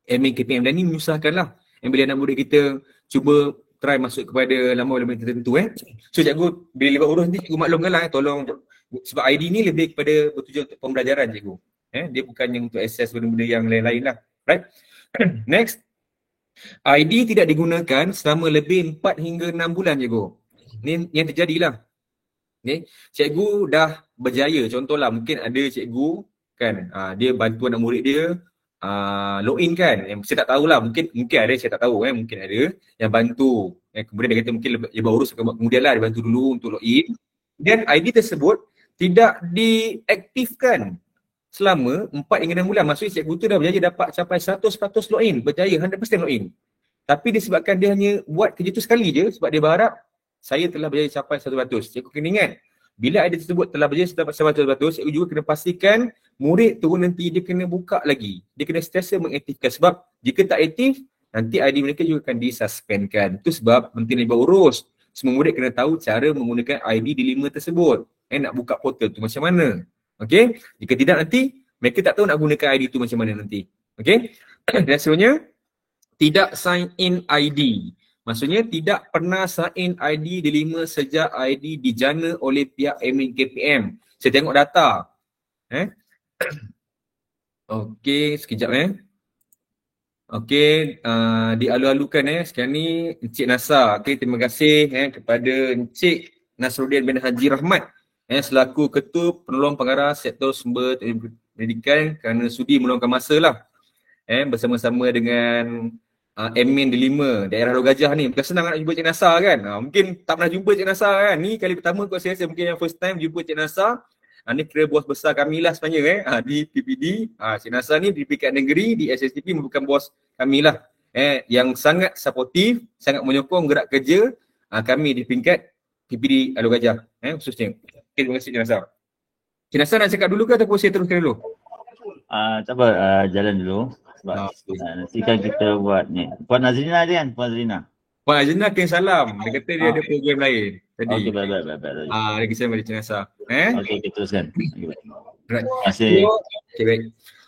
admin KPM. Dan ni menyusahkan lah. Yang bila anak murid kita cuba try masuk kepada laman-laman tertentu. So cikgu, bila lepas urus nanti cikgu maklumkan lah. Tolong, sebab ID ni lebih kepada bertujuan untuk pembelajaran cikgu. Dia bukannya untuk akses benda-benda yang lain-lain lah. Right. Next. ID tidak digunakan selama lebih 4 hingga 6 bulan cikgu. Ni yang terjadilah. Okay. Cikgu dah berjaya. Contohlah mungkin ada cikgu kan, dia bantu anak murid dia login kan. Saya tak tahulah, mungkin ada, saya tak tahu mungkin ada yang bantu. Kemudian dia kata mungkin dia baru urus kemudian lah dia bantu dulu untuk login. Dan ID tersebut tidak diaktifkan selama 4 hingga 6 bulan. Maksudnya cikgu tu dah berjaya dapat capai 100% login, berjaya 100% login. Tapi disebabkan dia hanya buat kerja tu sekali je, sebab dia berharap saya telah berjaya capai 100%. Cikgu kena ingat, bila ID tersebut telah berjaya capai 100%, cikgu juga kena pastikan murid tu nanti dia kena buka lagi. Dia kena sentiasa mengaktifkan, sebab jika tak aktif, nanti ID mereka juga akan disuspendkan. Itu sebab penting lebih urus. Semua murid kena tahu cara menggunakan ID D5 tersebut. Nak buka portal tu macam mana. Okay, jika tidak nanti mereka tak tahu nak gunakan ID tu macam mana nanti. Okay, dan seterusnya, tidak sign in ID. Maksudnya tidak pernah sign in ID D5 sejak ID dijana oleh pihak admin KPM. Saya tengok data. Okay, sekejap Okay, dialu-alukan sekarang ni Encik Nasa. Okay, terima kasih kepada Encik Nasruddin bin Haji Rahmat selaku Ketua Penolong Pengarah Sektor Sumber Pendidikan kerana sudi meluangkan masa lah bersama-sama dengan admin D5 daerah Dua Gajah ni. Bukan senang nak jumpa Cik Nasa kan. Mungkin tak pernah jumpa Cik Nasa kan. Ni kali pertama kot saya mungkin yang first time jumpa Cik Nasa. Ni kira bos besar kami lah sebenarnya di PPD. Cik Nasa ni di Peringkat Negeri di SSTP merupakan bos kami lah. Yang sangat supportive, sangat menyokong gerak kerja kami di peringkat PPD Dua Gajah khususnya. Okay, terima kasih Cik Nasa. Cik Nasa nak cakap dulu ke ataupun saya teruskan dulu? Tak apa, jalan dulu. Sebab nanti kan kita buat ni. Puan Nazrina ada kan? Puan Nazrina. Puan Nazrina kirim salam. Dia kata dia ada program lain tadi. Okey, baik. Dia kisah dari Cik Nasa. Okey, kita teruskan. Right. Terima kasih. Okay, baik.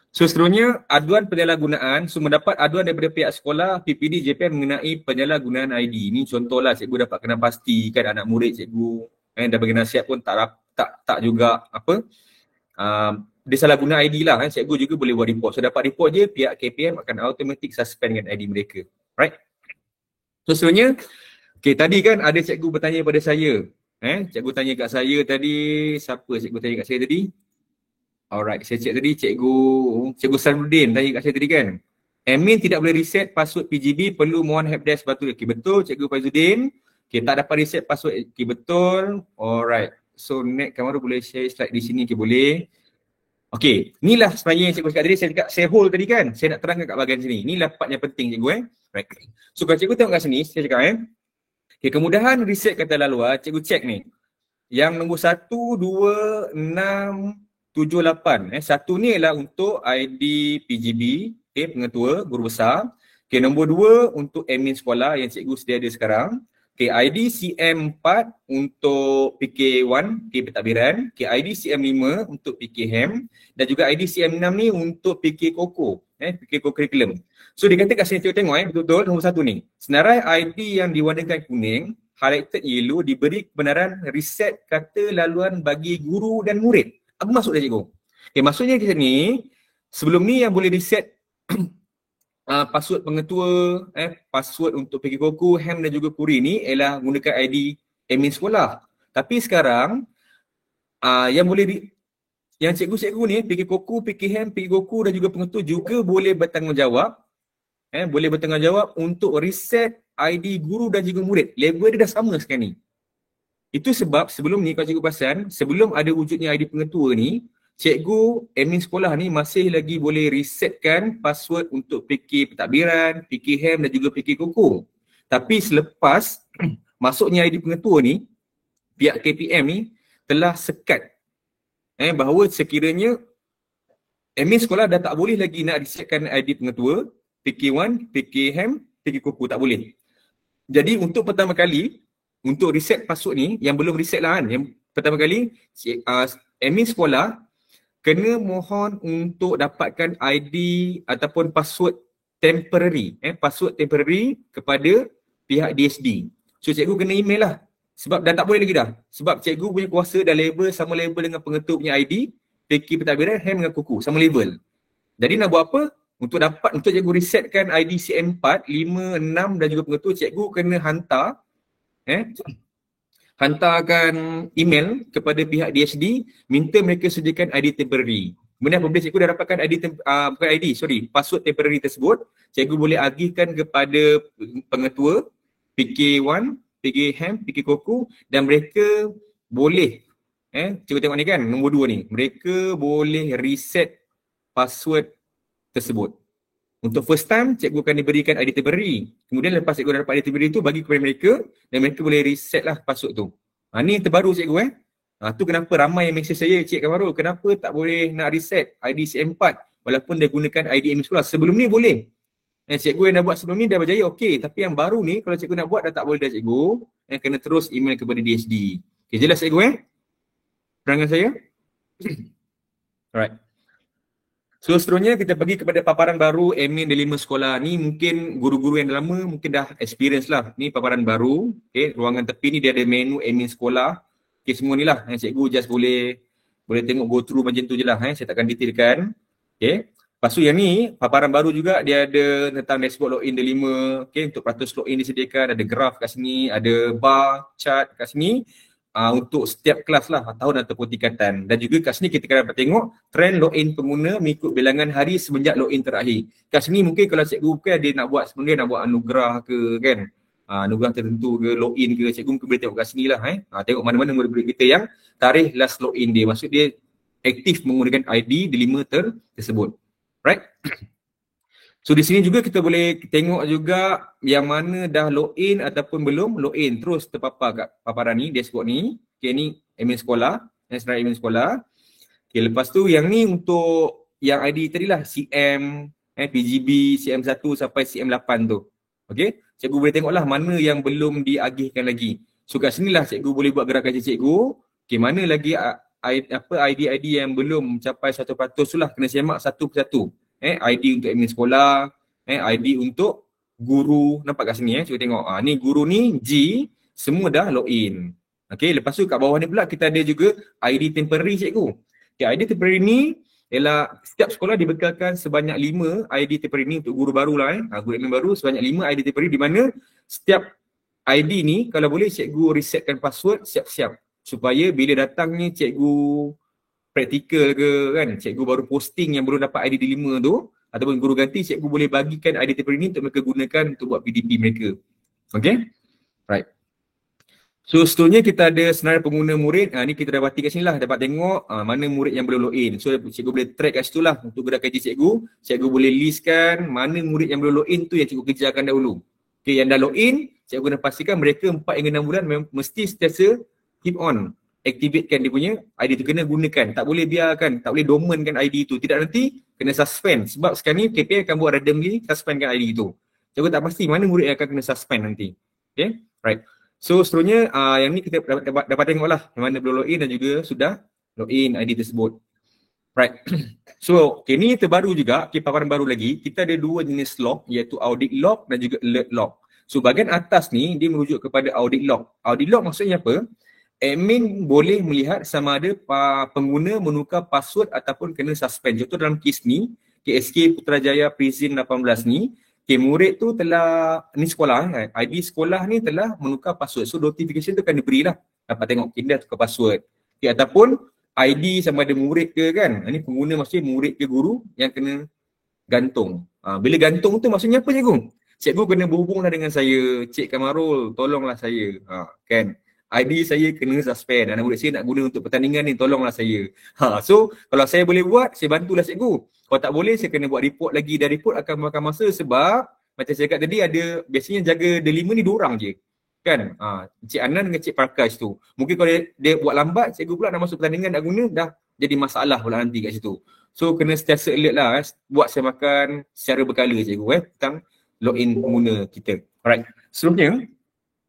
So seterusnya, aduan penyalahgunaan. So mendapat aduan daripada pihak sekolah PPD JPM mengenai penyalahgunaan ID. Ni contohlah cikgu dapat kena pastikan anak murid cikgu dah bagi nasihat pun tak juga dia salah guna ID lah. Cikgu juga boleh buat report. So dapat report je, pihak KPM akan automatic suspend dengan ID mereka. Right? So seterusnya, okay, tadi kan ada cikgu bertanya pada saya. Cikgu tanya kat saya tadi, siapa cikgu tanya kat saya tadi? Alright, saya cek tadi Cikgu Sarmuddin tanya kat saya tadi kan. Admin tidak boleh reset password PGB, perlu mohon helpdesk bantu. Okay, betul Cikgu Faizuddin. Okay, tak dapat reset password. Okay, betul. Alright. So next kamera boleh share slide di sini. Okay, boleh. Okay, inilah sebenarnya yang cikgu cakap tadi. Saya cakap saya hold tadi kan. Saya nak terangkan kat bahagian sini. Inilah part yang penting cikgu Right. So kalau cikgu tengok kat sini, saya cakap okay, kemudahan reset kata laluan, cikgu cek ni. Yang nombor 1, 2, 6, 7, 8. Satu ni adalah untuk ID PGB, okay, pengetua, guru besar. Okay, nombor 2 untuk admin sekolah yang cikgu sedia ada sekarang. Okay, ID CM4 untuk PK1, okay, pentadbiran. Okay, ID CM5 untuk PKHEM. Dan juga ID CM6 ni untuk PK Koko, PK Co-Curriculum. So dia kata kat sini tengok betul-betul nombor 1 ni. Senarai ID yang diwarnakan kuning, highlighted yellow, diberi kebenaran reset kata laluan bagi guru dan murid. Apa maksud dia cikgu? Okay, maksudnya di sini, sebelum ni yang boleh reset password pengetua, password untuk pergi Koku, Ham dan juga Puri ni ialah gunakan ID admin sekolah. Tapi sekarang yang boleh yang cikgu-cikgu ni pergi Koku, pergi Ham, pergi Koku dan juga pengetua juga boleh bertanggungjawab boleh bertanggungjawab untuk reset ID guru dan juga murid. Level dia dah sama sekarang ni. Itu sebab sebelum ni kalau cikgu perasan, sebelum ada wujudnya ID pengetua ni, cikgu admin sekolah ni masih lagi boleh resetkan password untuk PK pentadbiran, PK Ham dan juga PK Koko. Tapi selepas masuknya ID pengetua ni, pihak KPM ni telah sekat bahawa sekiranya admin sekolah dah tak boleh lagi nak resetkan ID pengetua, PK1, PK Ham, PK Koko, tak boleh. Jadi untuk pertama kali, untuk reset password ni, yang belum reset lah kan, yang pertama kali admin sekolah kena mohon untuk dapatkan ID ataupun password temporary, password temporary kepada pihak DSD. So cikgu kena email lah, sebab dah tak boleh lagi dah. Sebab cikgu punya kuasa dah level sama level dengan pengetua punya ID, PK pentadbiran, Ham dengan Kuku, sama level. Jadi nak buat apa? Untuk cikgu resetkan ID CM4, 5, 6 dan juga pengetua, cikgu kena hantarkan email kepada pihak DSD, minta mereka sediakan ID temporary. Kemudian apabila cikgu dah dapatkan password temporary tersebut, cikgu boleh agihkan kepada pengetua, PK1, PK Ham, PK Koko, dan mereka boleh, cikgu tengok ni kan, nombor 2 ni, mereka boleh reset password tersebut. Untuk first time, cikgu akan diberikan ID temporary. Kemudian lepas cikgu dah dapat ID temporary tu, bagi kepada mereka dan mereka boleh reset lah password tu. Ni yang terbaru cikgu tu kenapa ramai yang mesej saya, Cik Kamarul, kenapa tak boleh nak reset ID CM4 walaupun dia gunakan ID admin sekolah. Sebelum ni boleh. Cikgu yang dah buat sebelum ni dah berjaya, okey. Tapi yang baru ni, kalau cikgu nak buat dah tak boleh dah cikgu. Kena terus email kepada DSD. Okay, jelas cikgu perangan saya? Alright. So seterusnya kita pergi kepada paparan baru admin di 5 sekolah ni. Mungkin guru-guru yang lama mungkin dah experience lah. Ni paparan baru. Okay, ruangan tepi ni dia ada menu admin sekolah. Okay, semua ni lah. Cikgu just boleh tengok go through macam tu je lah. Saya takkan detailkan. Okay. Lepas tu yang ni, paparan baru juga dia ada tentang dashboard login di 5. Okay, untuk peratus login disediakan. Ada graf kat sini, ada bar, chart kat sini. Untuk setiap kelas lah, tahun ataupun tingkatan. Dan juga kat sini kita akan dapat tengok trend login pengguna mengikut bilangan hari semenjak login terakhir. Kat sini mungkin kalau cikgu bukan dia nak buat sebenarnya nak buat anugerah ke kan, anugerah tertentu ke, login ke, cikgu mungkin boleh tengok kat sini lah. Tengok mana-mana murid-murid kita yang tarikh last login dia. Maksud dia aktif menggunakan ID di 5 tersebut. Right? So di sini juga kita boleh tengok juga yang mana dah login ataupun belum login. Terus terpapar kat paparan ni, dashboard ni. Okay, ni admin sekolah, senarai admin sekolah. Okay, lepas tu yang ni untuk yang ID tadi lah, CM, PGB, CM1 sampai CM8 tu. Okay, cikgu boleh tengok lah mana yang belum diagihkan lagi. So kat sini lah cikgu boleh buat gerakan cikgu. Okay, mana lagi ID-ID yang belum mencapai 100% tu lah, kena semak satu persatu. ID untuk admin sekolah, ID untuk guru, nampak kat sini cuba tengok. Ni guru ni G, semua dah login. Okey, lepas tu kat bawah ni pula kita ada juga ID temporary cikgu. Okay, ID temporary ni ialah setiap sekolah dibekalkan sebanyak 5 ID temporary ni untuk guru baru lah guru admin baru, sebanyak 5 ID temporary di mana setiap ID ni kalau boleh cikgu resetkan password siap-siap supaya bila datangnya cikgu praktikal ke kan, cikgu baru posting yang belum dapat ID di 5 tu ataupun guru ganti, cikgu boleh bagikan ID temporary ni untuk mereka gunakan untuk buat PDP mereka. Okay? Right. So seterusnya kita ada senarai pengguna murid. Ni kita dapati kat sini lah, dapat tengok mana murid yang belum login. So cikgu boleh track kat situ lah untuk gerak kerja cikgu. Cikgu boleh listkan mana murid yang belum login tu yang cikgu kerjakan dahulu. Okay, yang dah login, cikgu kena pastikan mereka 4 hingga 6 bulan mesti sentiasa keep on activatekan dia punya ID tu, kena gunakan. Tak boleh biarkan, tak boleh dormantkan ID tu. Tidak, nanti kena suspend. Sebab sekarang ni KPM akan buat randomly suspendkan ID tu. Cikgu tak pasti mana murid yang akan kena suspend nanti. Okay, right. So seterusnya yang ni kita dapat tengok lah yang mana belum login dan juga sudah login ID tersebut. Right. So okay, ni terbaru juga, paparan baru lagi. Kita ada 2 jenis log, iaitu audit log dan juga alert log. So bahagian atas ni dia merujuk kepada audit log. Audit log maksudnya apa? Admin boleh melihat sama ada pengguna menukar password ataupun kena suspend. Contoh dalam kes ni, KSK Putrajaya Prison 18 ni, okay, murid tu telah, ni sekolah kan, ID sekolah ni telah menukar password. So notification tu akan diberilah. Dapat tengok Kinda tukar password. Okay, ataupun ID sama ada murid ke kan. Ni pengguna maksudnya murid ke guru yang kena gantung. Bila gantung tu maksudnya apa cikgu? Cikgu kena berhubunglah dengan saya. Cik Kamarul, tolonglah saya. Kan? ID saya kena suspend. Anak murid saya nak guna untuk pertandingan ni, tolonglah saya. So kalau saya boleh buat, saya bantulah cikgu. Kalau tak boleh, saya kena buat report lagi, dan report akan makan masa sebab macam saya cakap tadi, ada biasanya jaga delima ni 2 orang je. Kan? Cik Anan dengan Cik Parkas tu. Mungkin kalau dia buat lambat, cikgu pula nak masuk pertandingan nak guna, dah jadi masalah pula nanti kat situ. So kena sentiasa alert lah. Buat saya makan secara berkala cikgu tentang login pengguna kita. Alright. Seterusnya,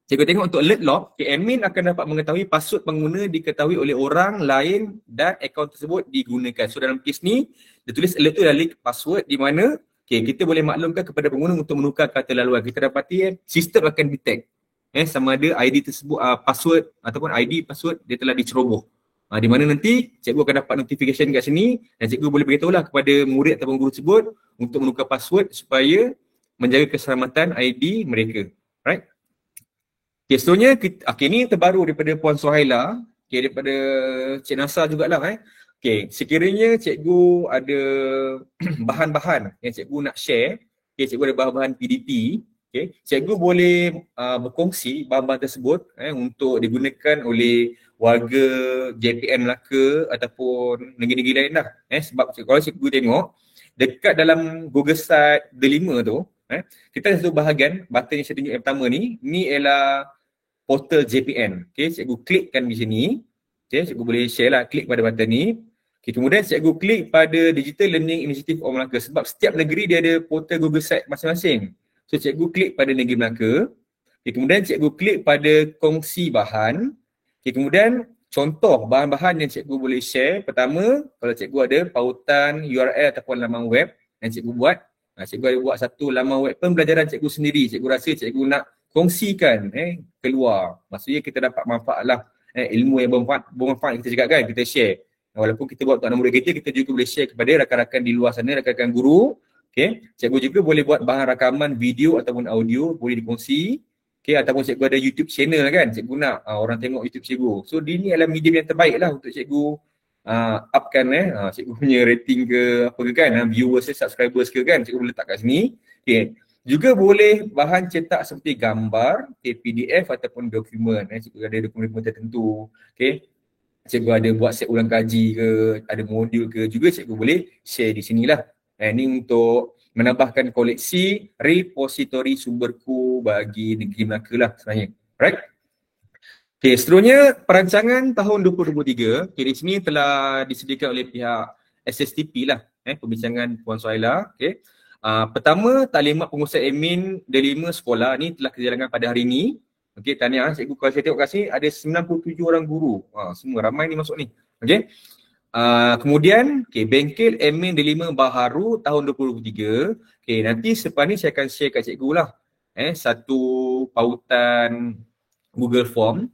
cikgu tengok untuk alert log, admin akan dapat mengetahui password pengguna diketahui oleh orang lain dan akaun tersebut digunakan. So dalam kes ni, dia tulis alert tu adalah password di mana kita boleh maklumkan kepada pengguna untuk menukar kata laluan. Kita dapati sistem akan detect sama ada ID tersebut, password ataupun ID password dia telah diceroboh. Di mana nanti cikgu akan dapat notification kat sini dan cikgu boleh beritahulah kepada murid ataupun guru tersebut untuk menukar password supaya menjaga keselamatan ID mereka. Right? Okay, seterusnya, ni terbaru daripada Puan Suhaila, daripada Cik Nasa jugalah. Okay, sekiranya cikgu ada bahan-bahan yang cikgu nak share, cikgu ada bahan-bahan PDP, cikgu boleh berkongsi bahan-bahan tersebut untuk digunakan oleh warga JPN Melaka ataupun negeri-negeri lain lah. Sebab kalau cikgu tengok, dekat dalam Google Site Delima tu, kita ada satu bahagian, button yang saya tunjuk yang pertama ni ialah portal JPN. Cikgu klikkan di sini. Cikgu boleh share lah, klik pada button ni. Kemudian cikgu klik pada Digital Learning Initiative of Melaka sebab setiap negeri dia ada portal Google Site masing-masing. So cikgu klik pada negeri Melaka. Kemudian cikgu klik pada kongsi bahan. Kemudian contoh bahan-bahan yang cikgu boleh share. Pertama, kalau cikgu ada pautan URL ataupun laman web yang cikgu buat. Cikgu ada buat satu laman web pembelajaran cikgu sendiri. Cikgu rasa cikgu nak kongsikan keluar. Maksudnya kita dapat manfaat lah. Ilmu yang bermanfaat kita cakap kan, kita share. Walaupun kita buat untuk anak murid kita juga boleh share kepada rakan-rakan di luar sana, rakan-rakan guru. Cikgu juga boleh buat bahan rakaman video ataupun audio, boleh dikongsi. Ataupun cikgu ada YouTube channel kan, cikgu nak orang tengok YouTube cikgu. So ini adalah medium yang terbaik lah untuk cikgu upkan cikgu punya rating ke apa ke kan, viewers ke, subscribers ke kan, cikgu boleh letak kat sini. Juga boleh bahan cetak seperti gambar, PDF ataupun dokumen. Cikgu ada dokumen tertentu. Cikgu ada buat set ulang kaji ke, ada modul ke, juga cikgu boleh share di sinilah. Ini untuk menambahkan koleksi repositori sumberku bagi negeri Melaka lah sebenarnya. Right? Seterusnya perancangan tahun 2023. Di sini telah disediakan oleh pihak SSTP lah. Pembincangan Puan Suhaila. Pertama, taklimat pengurusan admin Delima sekolah ni telah dijalankan pada hari ini. Tahniah cikgu, kalau saya tengok kat sini ada 97 orang guru. Semua ramai ni masuk ni. Kemudian bengkel admin Delima baharu tahun 2023. Nanti selepas ni saya akan share kat cikgu lah satu pautan Google Form.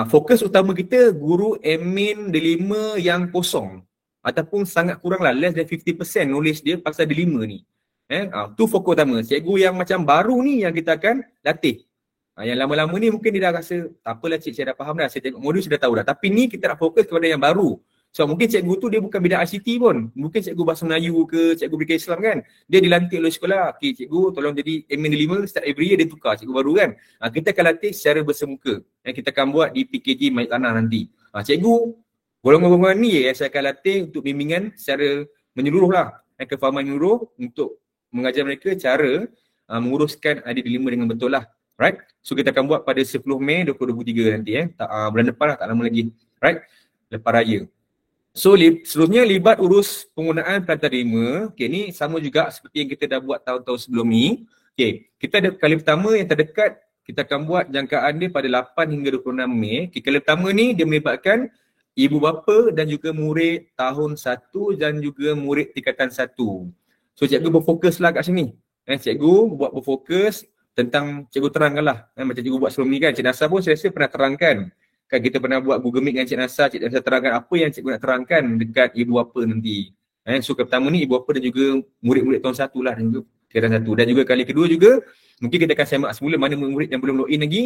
Fokus utama kita guru admin Delima yang kosong ataupun sangat kurang lah, less than 50% knowledge dia pasal Delima ni. Tu fokus utama. Cikgu yang macam baru ni yang kita akan latih. Yang lama-lama ni mungkin dia dah rasa tak apalah cik, saya dah faham dah, saya tengok modul sudah tahu dah. Tapi ni kita nak fokus kepada yang baru. So mungkin cikgu tu dia bukan bidang ICT pun. Mungkin cikgu bahasa Melayu ke, cikgu Bidang Islam kan. Dia dilantik oleh sekolah. Cikgu tolong jadi admin Delima, start every year dia tukar cikgu baru kan. Kita akan latih secara bersemuka. Kita akan buat di PKJ Mait Tanah nanti. Cikgu, golongan-golongan ni yang saya akan latih untuk bimbingan secara menyeluruh lah. Kefahaman menyeluruh untuk mengajar mereka cara menguruskan ID Delima dengan betul lah. Right? So kita akan buat pada 10 Mei 2023 nanti bulan depan lah, tak lama lagi. Right? Lepas raya. So seterusnya libat urus penggunaan pelantar Delima. Ni sama juga seperti yang kita dah buat tahun-tahun sebelum ni. Kita ada kali pertama yang terdekat, kita akan buat jangkaan dia pada 8 hingga 26 Mei. Kali pertama ni dia melibatkan ibu bapa dan juga murid tahun 1 dan juga murid tingkatan 1. So cikgu berfokuslah kat sini. Cikgu buat berfokus tentang, cikgu terangkanlah. Macam cikgu buat sebelum ni kan, Cik Nasa pun saya rasa pernah terangkan. Kan kita pernah buat Google Meet dengan Cik Nasa terangkan apa yang cikgu nak terangkan dekat ibu bapa nanti. So pertama ni ibu bapa dan juga murid-murid tahun 1 lah, dan juga tingkatan 1. Dan juga kali kedua juga mungkin kita akan semak semula mana murid yang belum login lagi.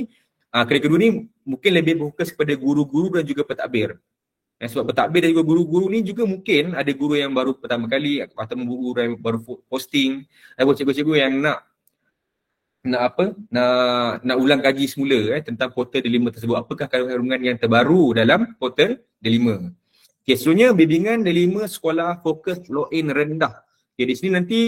Kali kedua ni mungkin lebih fokus kepada guru-guru dan juga pentadbir. Sebab pentadbir dan juga guru-guru ni juga mungkin ada guru yang baru pertama kali atau guru yang baru posting, ataupun cikgu-cikgu yang nak ulang kaji semula tentang portal D5 tersebut. Apakah kandungan yang terbaru dalam portal D5. Okay, seterusnya bimbingan D5 sekolah fokus login rendah. Okay, di sini nanti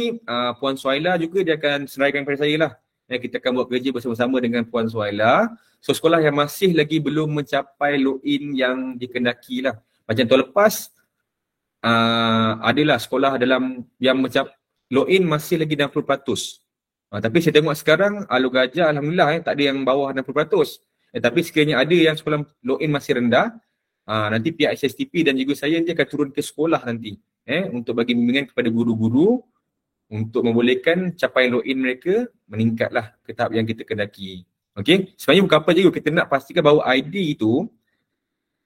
Puan Suhaila juga dia akan senaraikan kepada saya lah. Kita akan buat kerja bersama-sama dengan Puan Suhaila. So sekolah yang masih lagi belum mencapai login yang dikendaki lah. Macam tahun lepas adalah sekolah dalam yang login masih lagi 60%. Tapi saya tengok sekarang Alor Gajah alhamdulillah tak ada yang bawah 60%. Tapi sekiranya ada yang sekolah login masih rendah, nanti pihak SSTP dan juga saya nanti akan turun ke sekolah nanti untuk bagi bimbingan kepada guru-guru untuk membolehkan capaian login mereka meningkatlah ke tahap yang kita kendaki. Okey, sebenarnya bukan apa je, kita nak pastikan bahawa ID itu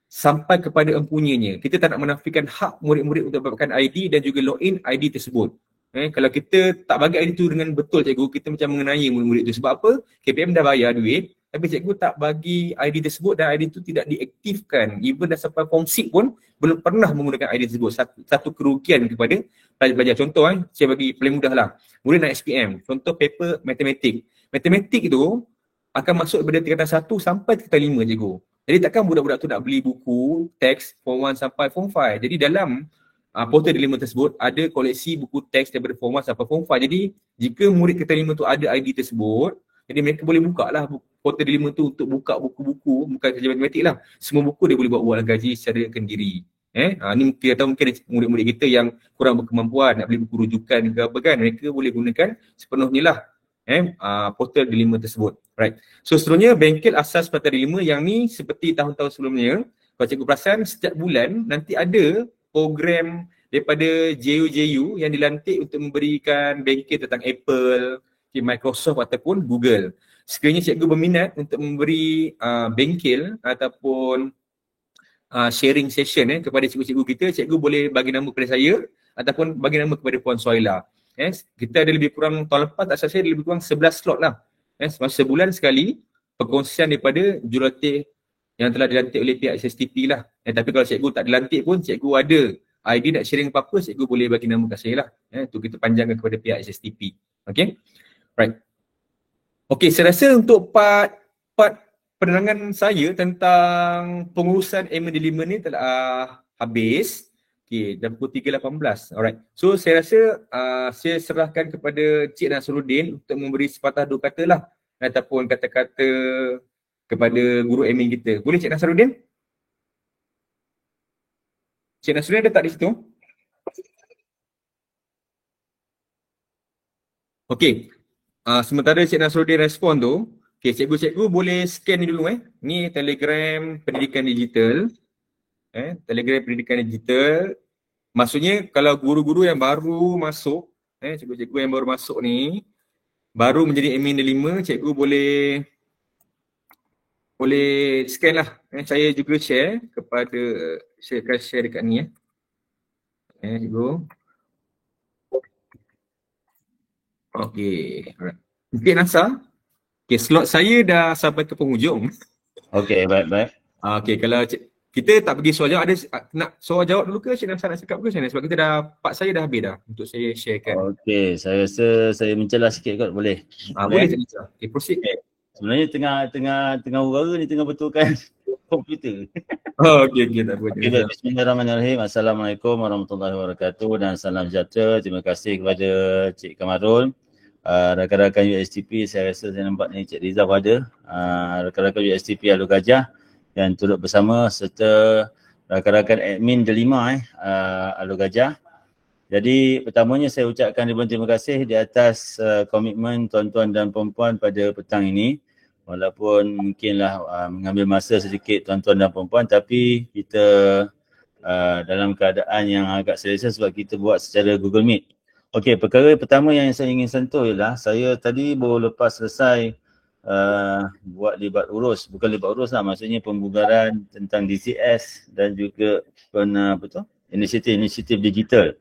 sampai kepada empunyanya. Kita tak nak menafikan hak murid-murid untuk dapatkan ID dan juga login ID tersebut. Kalau kita tak bagi ID tu dengan betul cikgu, kita macam mengenai murid-murid tu. Sebab apa? KPM dah bayar duit, tapi cikgu tak bagi ID tersebut dan ID tu tidak diaktifkan. Even dah sampai form 6 pun belum pernah menggunakan ID tersebut. Satu kerugian kepada pelajar-pelajar. Contoh saya bagi paling mudah lah. Murid nak SPM. Contoh paper matematik. Matematik tu akan masuk daripada tingkatan 1 sampai tingkatan 5 cikgu. Jadi takkan budak-budak tu nak beli buku, teks form 1 sampai form 5. Jadi dalam portal D5 tersebut ada koleksi buku teks daripada form 1 sampai form 5. Jadi jika murid tingkatan 5 tu ada ID tersebut, jadi mereka boleh buka lah portal D5 tu untuk buka buku-buku, bukan saja matematik lah. Semua buku dia boleh buat kaji secara kendiri. Ni mungkin murid-murid kita yang kurang berkemampuan nak beli buku rujukan ke apa kan, mereka boleh gunakan sepenuhnya lah portal D5 tersebut. Right. So seterusnya bengkel asas portal D5 yang ni seperti tahun-tahun sebelumnya. Kalau cikgu perasan setiap bulan nanti ada program daripada JU yang dilantik untuk memberikan bengkel tentang Apple, Microsoft ataupun Google. Sekiranya cikgu berminat untuk memberi bengkel ataupun sharing session kepada cikgu-cikgu kita, cikgu boleh bagi nama kepada saya ataupun bagi nama kepada Puan Suhaila. Kita ada lebih kurang, tahun lepas tak salah saya ada lebih kurang 11 slot lah. Semasa sebulan sekali perkongsian daripada jurulatih yang telah dilantik oleh pihak SSTP lah. Tapi kalau cikgu tak dilantik pun, cikgu ada idea nak sharing apa-apa, cikgu boleh bagi nama kat saya lah. Untuk kita panjangkan kepada pihak SSTP. Okay? Right. Okay, saya rasa untuk part penerangan saya tentang pengurusan MD5 ni telah habis. Okay, dah pukul 3.18. Alright. So saya rasa saya serahkan kepada Cik Nasruddin untuk memberi sepatah dua kata lah. Ataupun kata-kata kepada guru admin kita. Boleh Cik Nasruddin? Cik Nasruddin ada tak di situ? Okey. Sementara Cik Nasruddin respon tu, okay, cikgu-cikgu boleh scan ni dulu Ni Telegram Pendidikan Digital. Telegram Pendidikan Digital. Maksudnya kalau guru-guru yang baru masuk, cikgu-cikgu yang baru masuk ni, baru menjadi admin D5, cikgu boleh scan lah. Saya juga share kepada, saya akan share dekat ni cikgu. Okey, alright. Okay Nasa. Okay, slot saya dah sampai ke penghujung. Okey, baik. Okey, kalau kita tak pergi soal jawab, ada nak soal jawab dulu ke Cik Nasa nak cakap ke? Sebab kita dah, part saya dah habis dah untuk saya sharekan. Okey, saya rasa saya mencelah sikit kot, boleh? Boleh Cik Nasa. Okay, proceed. Sebenarnya tengah urara ni tengah betulkan komputer. Okey, tak apa. Okay, bismillahirrahmanirrahim. Assalamualaikum warahmatullahi wabarakatuh dan salam sejahtera. Terima kasih kepada Cik Kamarul. Rakan-rakan USTP, saya rasa saya nampak ni Cik Rizal ada. Rakan-rakan USTP Alor Gajah yang turut bersama serta rakan-rakan admin D5 Alor Gajah. Jadi pertamanya saya ucapkan ribuan terima kasih di atas komitmen tuan-tuan dan puan-puan pada petang ini. Walaupun mungkinlah mengambil masa sedikit tuan-tuan dan puan-puan, tapi kita dalam keadaan yang agak selesa sebab kita buat secara Google Meet. Okey, perkara pertama yang saya ingin sentuh ialah saya tadi baru lepas selesai buat libat urus, bukan libat urus lah, maksudnya pembubaran tentang DCS dan juga inisiatif digital.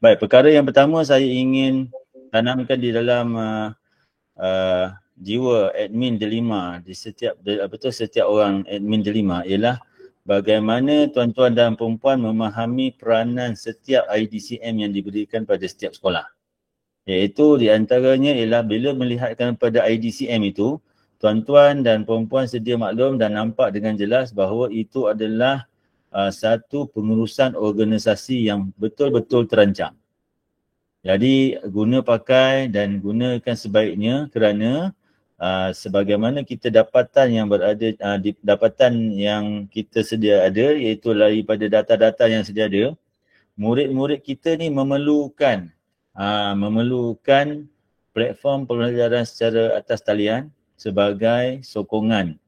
Baik, perkara yang pertama saya ingin tanamkan di dalam jiwa admin Delima di setiap setiap orang admin Delima ialah bagaimana tuan-tuan dan perempuan memahami peranan setiap IDCM yang diberikan pada setiap sekolah. Iaitu di antaranya ialah bila melihatkan pada IDCM itu, tuan-tuan dan perempuan sedia maklum dan nampak dengan jelas bahawa itu adalah satu pengurusan organisasi yang betul-betul terancang. Jadi guna pakai dan gunakan sebaiknya kerana sebagaimana kita dapatan yang berada dapatan yang kita sedia ada iaitu daripada data-data yang sedia ada, murid-murid kita ni memerlukan platform pembelajaran secara atas talian sebagai sokongan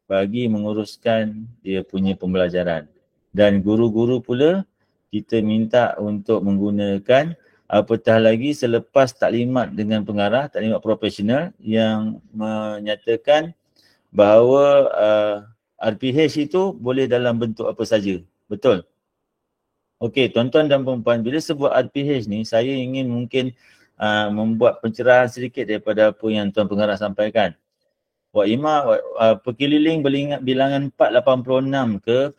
bagi menguruskan dia punya pembelajaran. Dan guru-guru pula kita minta untuk menggunakan apatah lagi selepas taklimat dengan pengarah, taklimat profesional yang menyatakan bahawa RPH itu boleh dalam bentuk apa saja. Betul? Okey, tuan-tuan dan perempuan, bila sebut RPH ni, saya ingin mungkin membuat pencerahan sedikit daripada apa yang Tuan Pengarah sampaikan. Wak Ima, perkeliling bilangan 486 ke,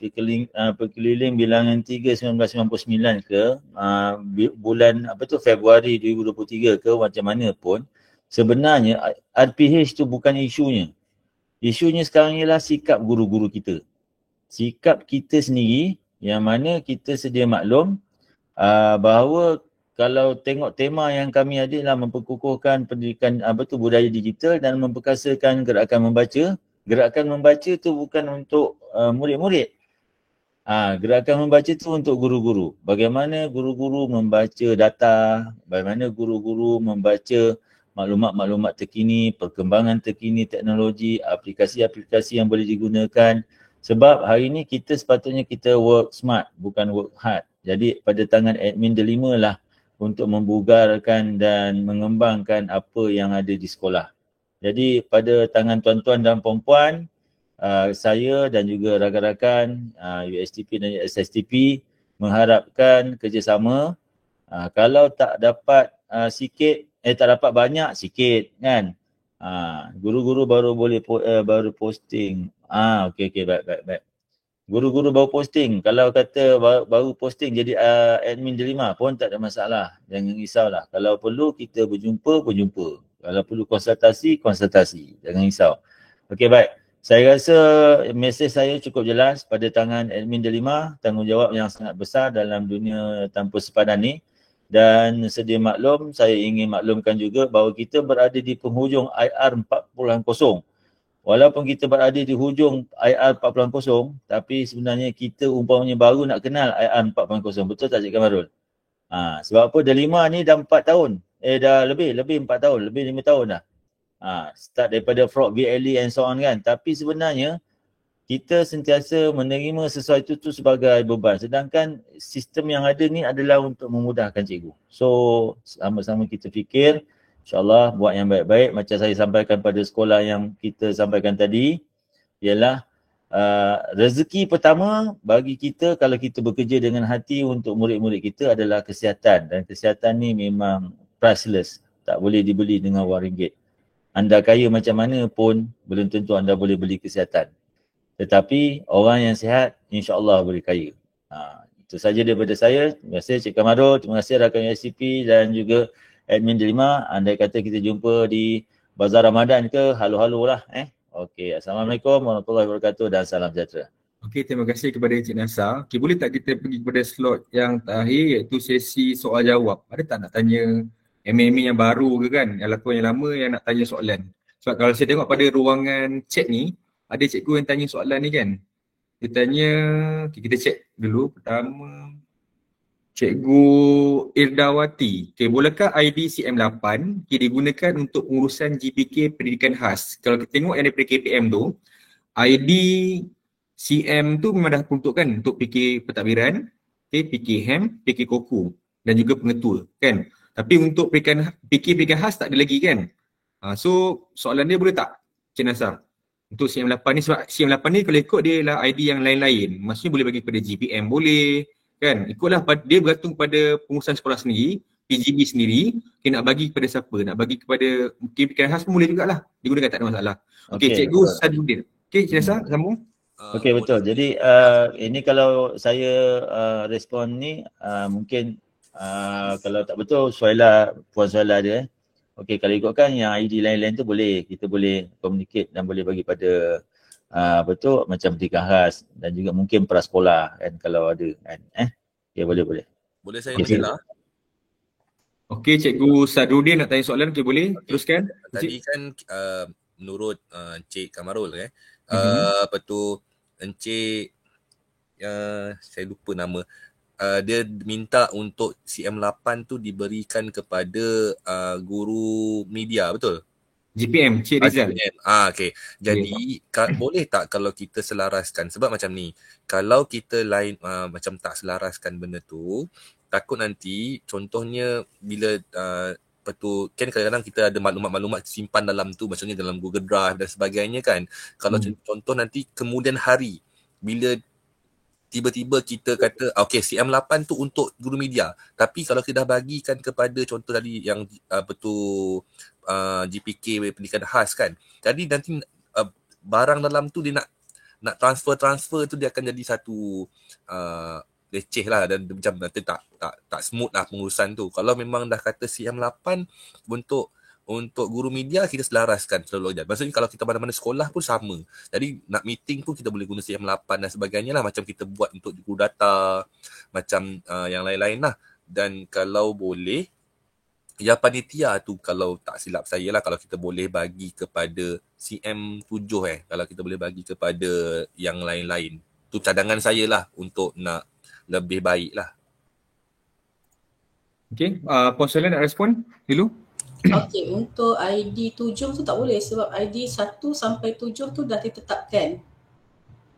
perkeliling bilangan 3 1999 ke, bulan Februari 2023 ke, macam mana pun, sebenarnya RPH tu bukan isunya. Isunya sekarang ialah sikap guru-guru kita. Sikap kita sendiri yang mana kita sedia maklum bahawa kalau tengok tema yang kami ada ialah memperkukuhkan pendidikan budaya digital dan memperkasakan gerakan membaca. Gerakan membaca tu bukan untuk murid-murid. Gerakan membaca tu untuk guru-guru. Bagaimana guru-guru membaca data, bagaimana guru-guru membaca maklumat-maklumat terkini, perkembangan terkini teknologi, aplikasi-aplikasi yang boleh digunakan. Sebab hari ni kita sepatutnya kita work smart, bukan work hard. Jadi pada tangan admin Delima lah untuk membugarkan dan mengembangkan apa yang ada di sekolah. Jadi pada tangan tuan-tuan dan perempuan, saya dan juga rakan-rakan USTP dan SSTP mengharapkan kerjasama. Kalau tak dapat tak dapat banyak, sikit kan. Guru-guru baru boleh baru posting. Okey, baik. Guru-guru baru posting. Kalau kata baru posting jadi admin Delima pun tak ada masalah. Jangan risaulah. Kalau perlu kita berjumpa. Kalau perlu konsultasi. Jangan risau. Okey, baik. Saya rasa mesej saya cukup jelas pada tangan admin Delima. Tanggungjawab yang sangat besar dalam dunia tanpa sepadan ni. Dan sedia maklum, saya ingin maklumkan juga bahawa kita berada di penghujung IR 4.0. Walaupun kita berada di hujung IR 4.0, tapi sebenarnya kita umpamanya baru nak kenal IR 4.0. Betul tak Cik Kamarul? Sebab apa Delima ni dah 4 tahun. Dah lebih 4 tahun, lebih 5 tahun dah. Start daripada Frog VLE and so on kan. Tapi sebenarnya kita sentiasa menerima sesuatu tu sebagai beban. Sedangkan sistem yang ada ni adalah untuk memudahkan cikgu. So sama-sama kita fikir, InsyaAllah buat yang baik-baik. Macam saya sampaikan pada sekolah yang kita sampaikan tadi, ialah rezeki pertama bagi kita kalau kita bekerja dengan hati untuk murid-murid kita adalah kesihatan. Dan kesihatan ni memang priceless. Tak boleh dibeli dengan wang ringgit. Anda kaya macam mana pun, belum tentu anda boleh beli kesihatan. Tetapi orang yang sihat, insyaAllah boleh kaya. Itu saja daripada saya. Terima kasih Cik Kamarul, terima kasih rakan USCP dan juga admin Delima. Andai kata kita jumpa di Bazar Ramadan ke, halo-halo lah. Okey, Assalamualaikum warahmatullahi wabarakatuh dan salam sejahtera. Okey, terima kasih kepada Encik Nasar. Okey, boleh tak kita pergi kepada slot yang terakhir iaitu sesi soal jawab. Ada tak nak tanya MME yang baru ke kan? Yang lakon yang lama yang nak tanya soalan. Sebab kalau saya tengok pada ruangan chat ni, ada cikgu yang tanya soalan ni kan. Dia tanya, okay, kita cek dulu. Pertama, Cikgu Irdawati. Okay, bolehkah ID CM8 digunakan untuk pengurusan GPK pendidikan khas? Kalau kita tengok yang daripada KPM tu, ID CM tu memang dah peruntukkan untuk PK pentadbiran, okay, PK HEM, PK KOKU dan juga pengetua kan. Tapi untuk PK pendidikan khas tak ada lagi kan. So soalan dia boleh tak Cik Nasar? Untuk CM8 ni, sebab CM8 ni kalau ikut dia lah ID yang lain-lain. Maksudnya boleh bagi kepada GPM boleh, kan. Ikutlah dia bergantung pada pengurusan sekolah sendiri, PGB sendiri, okay, nak bagi kepada siapa, nak bagi kepada mungkin pikiran khas pun boleh jugalah digunakan, tak ada masalah. Okey, Okey, Cikgu betul. Sadruddin. Okey, Cik Nasa, sambung. Okey, betul. Jadi ini kalau saya respon ni mungkin kalau tak betul Puan Suhaila dia. Okey, kalau ikutkan yang ID lain-lain tu boleh, kita boleh communicate dan boleh bagi pada betul macam pendidikan khas dan juga mungkin prasekolah kan kalau ada kan. Okey, boleh. Boleh saya Okey, mengira? Okey, Cikgu Sadruddin nak tanya soalan, okey boleh? Teruskan. Tadi kan menurut Encik Kamarul apa tu Encik saya lupa nama, dia minta untuk CM8 tu diberikan kepada guru media, betul? GPM, Cik Rizal. GPM. Okey. Jadi boleh tak kalau kita selaraskan, sebab macam ni, kalau kita lain macam tak selaraskan benda tu, takut nanti contohnya bila apa tu, kan kadang-kadang kita ada maklumat-maklumat simpan dalam tu, maksudnya dalam Google Drive dan sebagainya kan. Kalau contoh nanti kemudian hari bila tiba-tiba kita kata okey CM8 tu untuk guru media, tapi kalau kita dah bagikan kepada contoh tadi yang apa tu GPK pendidikan khas kan, jadi nanti barang dalam tu dia nak transfer tu dia akan jadi satu leceh lah dan macam nanti tak smooth lah pengurusan tu. Kalau memang dah kata CM8 untuk guru media, kita selaraskan selalu aja. Maksudnya kalau kita mana-mana sekolah pun sama. Jadi nak meeting pun kita boleh guna CM8 dan sebagainya lah, macam kita buat untuk guru data, macam yang lain-lain lah. Dan kalau boleh, ya panitia tu kalau tak silap saya lah, kalau kita boleh bagi kepada CM7 kalau kita boleh bagi kepada yang lain-lain. Tu cadangan saya lah untuk nak lebih baik lah. Okey, Puan Suhaila nak respon dulu? Okey, untuk ID 7 tu tak boleh sebab ID 1 sampai 7 tu dah ditetapkan.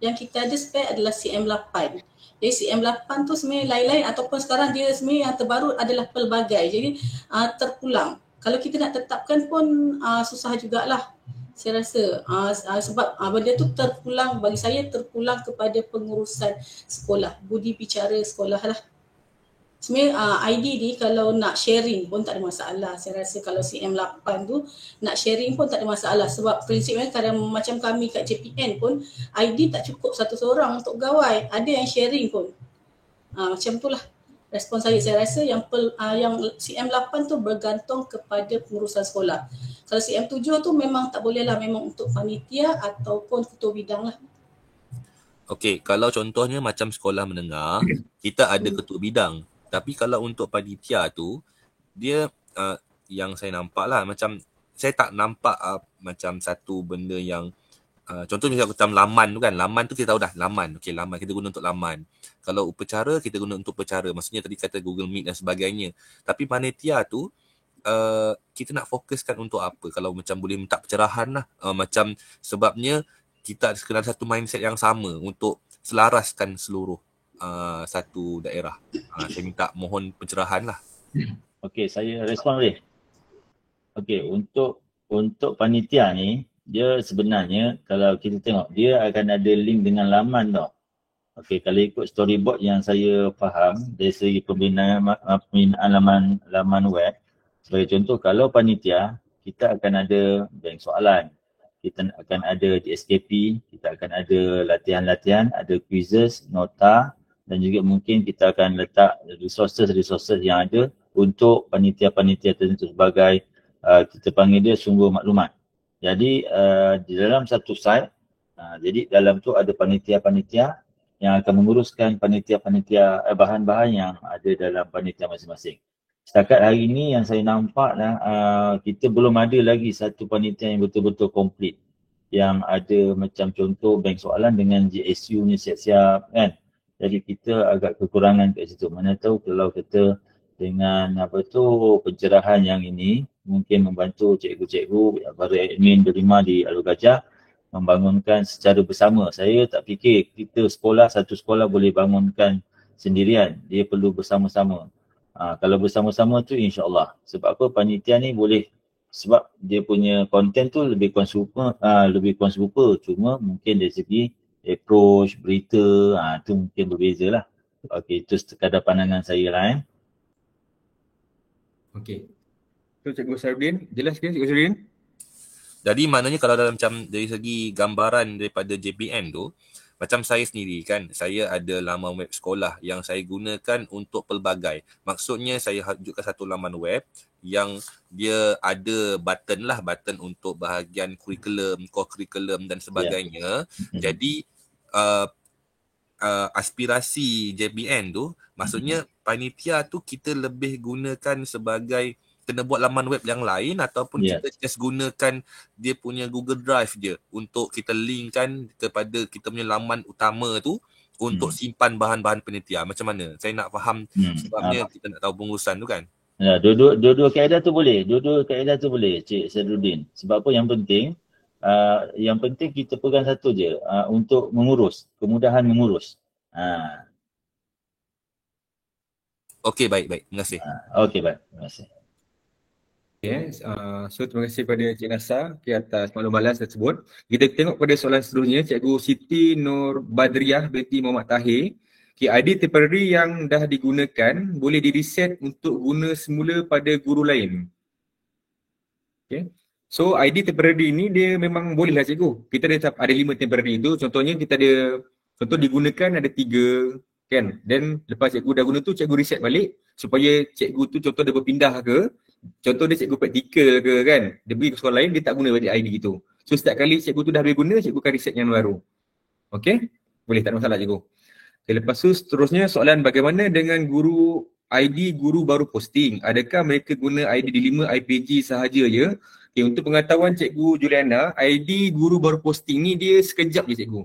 Yang kita ada spare adalah CM8. Jadi CM8 tu sebenarnya lain-lain ataupun sekarang dia sebenarnya yang terbaru adalah pelbagai. Jadi terpulang. Kalau kita nak tetapkan pun susah jugalah. Saya rasa sebab benda tu terpulang, bagi saya terpulang kepada pengurusan sekolah, budi bicara sekolah lah. Sebenarnya ID ni kalau nak sharing pun tak ada masalah. Saya rasa kalau CM8 tu nak sharing pun tak ada masalah sebab prinsipnya kadang macam kami kat JPN pun ID tak cukup satu seorang untuk pegawai. Ada yang sharing pun. Macam itulah respon saya. Saya rasa yang CM8 tu bergantung kepada pengurusan sekolah. Kalau CM7 tu memang tak boleh lah, memang untuk panitia ataupun ketua bidang lah. Okey, kalau contohnya macam sekolah menengah, kita ada ketua bidang. Tapi kalau untuk panitia tu, dia yang saya nampak lah, macam saya tak nampak macam satu benda yang contohnya macam laman tu kan, laman tu kita tahu dah laman. Okey, laman kita guna untuk laman. Kalau upacara kita guna untuk upacara. Maksudnya tadi kata Google Meet dan sebagainya. Tapi panitia tu kita nak fokuskan untuk apa? Kalau macam boleh minta pencerahan lah. Macam sebabnya kita kena satu mindset yang sama untuk selaraskan seluruh satu daerah. Saya minta mohon pencerahan lah. Okey, saya respon boleh. Okey, untuk panitia ni, dia sebenarnya kalau kita tengok, dia akan ada link dengan laman tau. Okey, kalau ikut storyboard yang saya faham dari segi pembinaan laman web, sebagai contoh, kalau panitia, kita akan ada bank soalan, kita akan ada DSKP, kita akan ada latihan-latihan, ada quizzes, nota, dan juga mungkin kita akan letak resources yang ada untuk panitia-panitia tertentu sebagai kita panggil dia sumber maklumat. Jadi di dalam satu site, jadi dalam tu ada panitia-panitia yang akan menguruskan panitia-panitia bahan-bahan yang ada dalam panitia masing-masing. Setakat hari ini yang saya nampak kita belum ada lagi satu panitia yang betul-betul komplit, yang ada macam contoh bank soalan dengan GSU-nya siap-siap kan. Jadi kita agak kekurangan kat situ. Mana tahu kalau kita dengan pencerahan yang ini mungkin membantu cikgu-cikgu, para admin berlima di Alur Gajah membangunkan secara bersama. Saya tak fikir kita satu sekolah boleh bangunkan sendirian. Dia perlu bersama-sama. Kalau bersama-sama tu insya-Allah. Sebab apa, panitia ni boleh, sebab dia punya konten tu lebih kurang serupa, cuma mungkin dari segi approach, berita, tu mungkin berbeza lah. Okey, itu sekadar pandangan saya lah. Okey. So Cikgu Sarudin, jelas ke Cikgu Sarudin? Jadi maknanya kalau dalam macam dari segi gambaran daripada JPM tu, macam saya sendiri kan, saya ada laman web sekolah yang saya gunakan untuk pelbagai. Maksudnya saya tunjukkan satu laman web yang dia ada button untuk bahagian kurikulum, core curriculum dan sebagainya. Jadi aspirasi JPM tu, maksudnya panitia tu kita lebih gunakan sebagai kena buat laman web yang lain ataupun kita just gunakan dia punya Google Drive je untuk kita linkkan kepada kita punya laman utama tu untuk simpan bahan-bahan penitia. Macam mana? Saya nak faham sebabnya kita nak tahu pengurusan tu kan. Ya, dua-dua kaedah tu boleh. Dua-dua kaedah tu boleh, Cik Sadruddin. Sebab apa yang penting kita pegang satu je untuk mengurus, kemudahan mengurus. Okey, baik. Terima kasih. Okey, baik. Terima kasih. So terima kasih kepada Cik Nasa atas makluman tersebut. Kita tengok pada soalan seterusnya, Cikgu Siti Nur Badriah binti Muhammad Tahir. ID temporary yang dah digunakan boleh di-reset untuk guna semula pada guru lain. So ID temporary ni dia memang boleh lah cikgu. Kita ada 5 temporary tu. Contohnya kita ada, contoh digunakan ada 3 kan. Dan lepas cikgu dah guna tu, cikgu reset balik supaya cikgu tu contoh dia berpindah ke. Contoh dia cikgu praktikal ke kan, dia pergi ke sekolah lain, dia tak guna balik ID tu. So setiap kali cikgu tu dah boleh guna, cikgu akan reset yang baru. Okey? Boleh, tak ada masalah cikgu. Okay, lepas tu seterusnya soalan bagaimana dengan guru ID guru baru posting? Adakah mereka guna ID D5 IPG sahaja je? Okay, untuk pengetahuan Cikgu Juliana, ID guru baru posting ni dia sekejap je cikgu.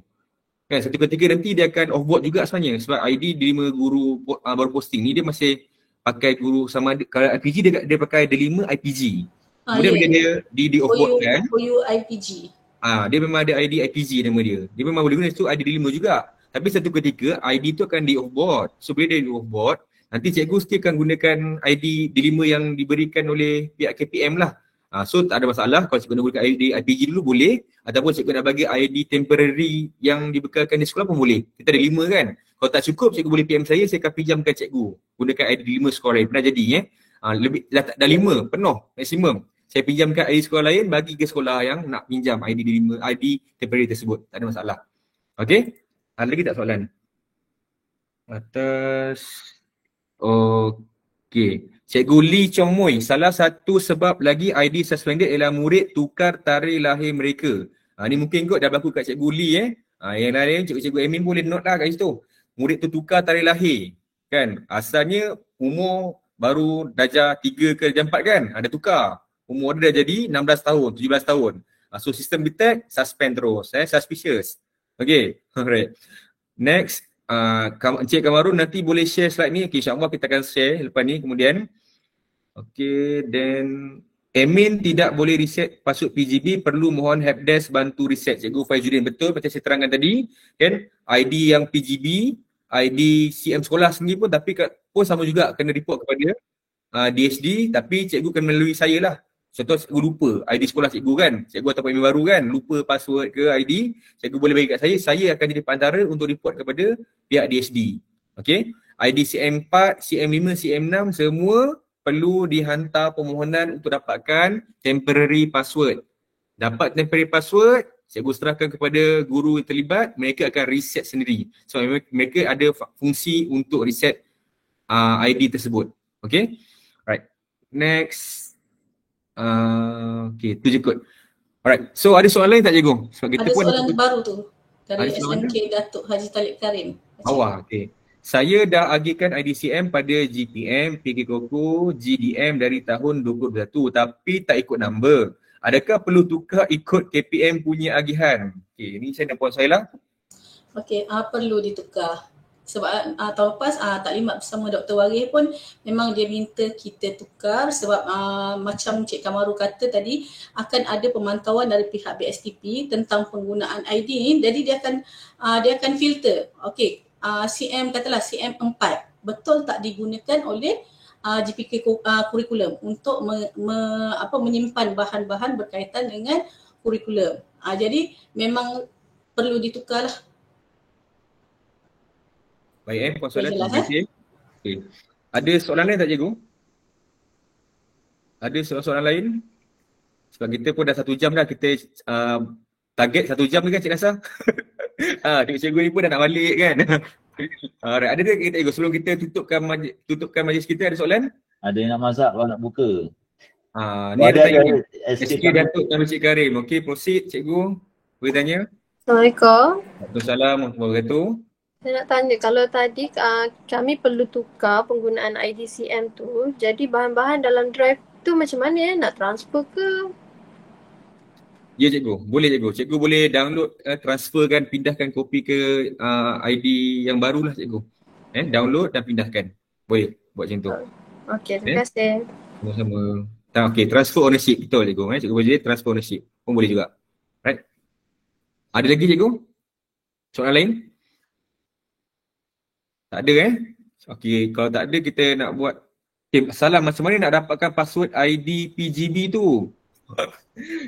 Kan, satu ketika nanti dia akan off-board juga sebenarnya sebab ID D5 guru baru posting ni dia masih pakai guru sama ada, kalau IPG dia pakai D5 IPG. Kemudian bila dia di off-board kan. OU IPG. Dia memang ada ID IPG nama dia. Dia memang boleh guna itu ID D5 juga. Tapi satu ketika ID tu akan di off-board. So bila dia di off-board, nanti cikgu still akan gunakan ID D5 yang diberikan oleh pihak KPM lah. So tak ada masalah kalau cikgu nak gunakan ID IPG dulu boleh, ataupun cikgu nak bagi ID temporary yang dibekalkan di sekolah pun boleh. Kita ada 5 kan. Kalau tak cukup, cikgu boleh PM saya akan pinjamkan cikgu gunakan ID 5 sekolah lain. Pernah jadi lebih dah 5 penuh maksimum. Saya pinjamkan ID sekolah lain bagi ke sekolah yang nak pinjam ID 5 ID temporary tersebut. Tak ada masalah. Okey? Ada lagi tak soalan? Atas okey. Cikgu Lee Chong Mui, salah satu sebab lagi ID suspended ialah murid tukar tarikh lahir mereka. Ni mungkin kot dah berlaku kat Cikgu Lee yang lain cikgu-cikgu admin boleh note lah kat situ. Murid tu tukar tarikh lahir. Kan? Asalnya umur baru darjah 3 ke darjah 4 kan? Ada tukar. Umur dia dah jadi 16 tahun, 17 tahun. So sistem detect, suspend terus. Suspicious. Okay. Alright. Next. Encik Kamarun nanti boleh share slide ni. Okay, insyaAllah kita akan share lepas ni kemudian. Okay, then admin tidak boleh reset password PGB, perlu mohon helpdesk bantu reset. Cikgu Faizuddin, betul macam saya terangkan tadi kan, ID yang PGB, ID CM sekolah sendiri pun tapi pun sama juga kena report kepada DSD, tapi cikgu kena melalui saya lah. Contoh cikgu lupa ID sekolah cikgu kan, cikgu ataupun admin baru kan, lupa password ke ID, cikgu boleh bagi kat saya akan jadi perantara untuk report kepada pihak DSD. Okay, ID CM4, CM5, CM6 semua perlu dihantar permohonan untuk dapatkan temporary password. Dapat temporary password, cikgu serahkan kepada guru yang terlibat, mereka akan reset sendiri. So mereka ada fungsi untuk reset ID tersebut. Okay, right. Next. Okay, tu je kot. Alright, so ada soalan lain tak cikgu? Sebab kita ada pun soalan baru tu dari SMK Datuk Haji Talib Karim. Okay. Saya dah agihkan IDCM pada GPM, PK Koko, GDM dari tahun 2021 tapi tak ikut number. Adakah perlu tukar ikut KPM punya agihan? Okay, ni saya nak puan saya lah. Okay, perlu ditukar. Sebab tahun lepas taklimat bersama Dr. Warih pun memang dia minta kita tukar sebab macam Cik Kamaru kata tadi akan ada pemantauan dari pihak BSTP tentang penggunaan ID ni, jadi dia akan filter. Okey, CM katalah CM4 betul tak digunakan oleh GPK kurikulum untuk menyimpan bahan-bahan berkaitan dengan kurikulum. Jadi memang perlu ditukarlah. Baik puan soalan, jelas, terima kasih. Okay. Ada soalan lain tak cikgu? Ada soalan lain? Sebab kita pun dah 1 jam dah, kita target 1 jam ni kan Cik Nasa? Tengok cikgu ni pun dah nak balik kan? Alright, ada tak cikgu sebelum kita tutupkan majlis kita, ada soalan? Ada yang nak masak, kalau nak buka. Ni ada tanya ni. SK SK Datuk Tan Cik Karim. Okey, proceed cikgu. Boleh tanya? Assalamualaikum. Waalaikumsalam warahmatullahi wabarakatuh. Saya nak tanya, kalau tadi kami perlu tukar penggunaan IDCM tu, jadi bahan-bahan dalam drive tu macam mana nak transfer ke? Ya cikgu, boleh cikgu. Cikgu boleh download, transferkan, pindahkan kopi ke ID yang barulah cikgu. Download dan pindahkan. Boleh buat macam tu. Okey, terima kasih. Sama-sama. Okey, transfer ownership. Betul cikgu. Cikgu boleh transfer ownership. Pun boleh juga. Right? Ada lagi cikgu? Soalan lain? Tak ada Okey, kalau tak ada kita nak buat. Okay, salam macam mana nak dapatkan password ID PGB tu?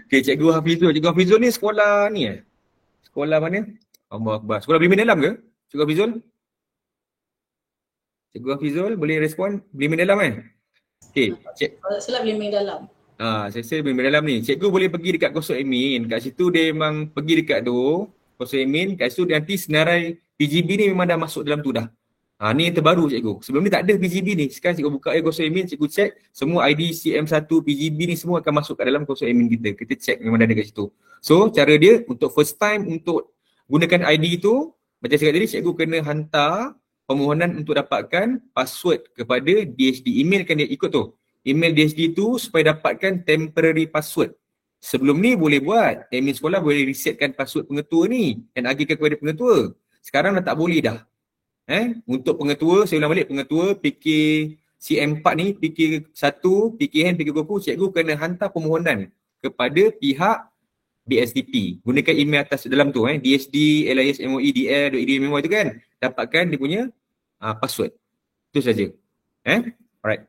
Okey, Cikgu Hafizul. Cikgu Hafizul ni sekolah ni Sekolah mana? Allah Akbar. Sekolah Belimen Dalam ke? Cikgu Hafizul? Cikgu Hafizul boleh respon? Belimen Dalam Okey, Kalau silap Belimen Dalam. saya rasa Belimen Dalam ni. Cikgu boleh pergi dekat kosong admin. Kat situ dia memang pergi dekat tu, kosong admin. Kat situ nanti senarai PGB ni memang dah masuk dalam tu dah. Ni yang terbaru cikgu. Sebelum ni tak ada PGB ni. Sekarang cikgu buka kosong admin, cikgu check semua ID CM1 PGB ni semua akan masuk kat dalam kosong admin kita. Kita check memang dah ada kat situ. So cara dia untuk first time untuk gunakan ID tu, macam saya kata tadi, cikgu kena hantar permohonan untuk dapatkan password kepada DHD. Email kan dia ikut tu. Email DHD tu supaya dapatkan temporary password. Sebelum ni boleh buat. Admin sekolah boleh resetkan password pengetua ni dan agihkan kepada pengetua. Sekarang dah tak boleh dah. Untuk pengetua, saya ulang balik, pengetua PKCM4 ni, PK1, PKN, PK20, cikgu kena hantar permohonan kepada pihak BSDP. Gunakan email atas dalam tu, DHD, LIS, MOE, DL, .edu, tu kan. Dapatkan dia punya password. Itu saja. Alright.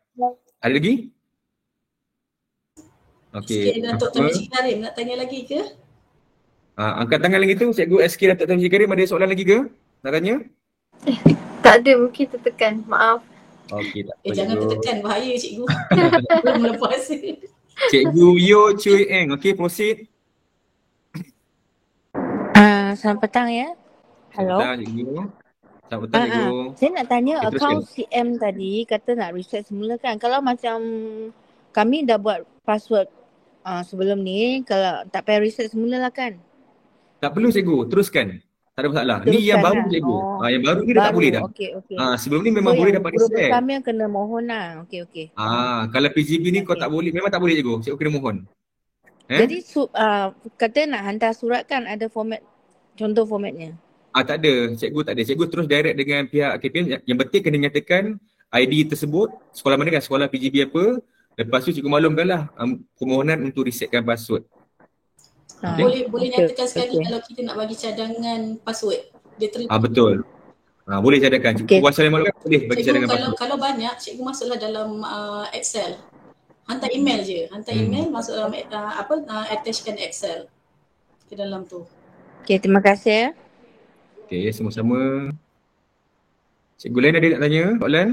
Ada lagi? Okey. Datuk Tan Cik Karim nak tanya lagi ke? Angkat tangan lagi tu, Cikgu SK Datuk Tan Cik Karim, ada soalan lagi ke? Nak tanya? Tak ada, mungkin tertekan. Maaf. Okey, tak apa. Jangan cikgu. tertekan, bahaya cikgu. Belum lepas. Cikgu Yo Chui Eng. Okey, proceed. Selamat petang ya. Hello. Selamat petang, Cikgu. Selamat petang, Cikgu. Saya nak tanya Okay, akaun teruskan. CM tadi kata nak reset semula kan. Kalau macam kami dah buat password sebelum ni, kalau tak payah reset semula lah kan? Tak perlu cikgu, teruskan. Tak ada masalah. Ni Teruskan yang baru lah. cikgu. Oh. Yang baru ni dah tak boleh dah. Okey. Sebelum ni memang boleh dapat guru reset. kami yang kena mohon lah. Okey. Kalau PGB ni kau Okey. tak boleh, memang tak boleh cikgu. Cikgu kena mohon. Jadi kata nak hantar surat kan, ada format, contoh formatnya. Tak ada. Cikgu tak ada. Cikgu terus direct dengan pihak KPM. Yang penting kena nyatakan ID tersebut, sekolah mana kan, sekolah PGB apa. Lepas tu cikgu maklumkanlah permohonan untuk resetkan password. Boleh Okey, nyatakan sekali okey. kalau kita nak bagi cadangan password. Dia terima. Betul. Boleh cadangkan. Cikgu Okey. kuasa yang maklum boleh bagi Cikgu cadangan kalau password. kalau banyak, cikgu masuklah dalam Excel. Hantar email je. Hantar email masuk dalam attachkan Excel ke dalam tu. Okey, terima kasih ya. Okey, sama-sama. Cikgu lain ada nak tanya soalan?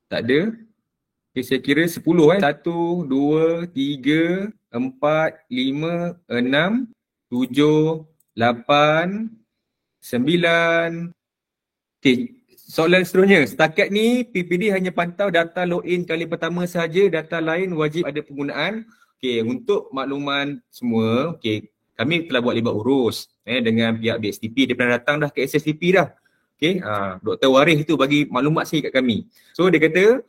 Tak ada. Okay, saya kira 10 1, 2, 3, 4, 5, 6, 7, 8, 9. Okay, soalan seterusnya. Setakat ni PPD hanya pantau data login kali pertama sahaja, data lain wajib ada penggunaan. Okay, untuk makluman semua, okay, kami telah buat libat urus dengan pihak BSTP. Dia pernah datang dah ke SSTP dah. Okay, Dr. Waris tu bagi maklumat saya kat kami. So dia kata,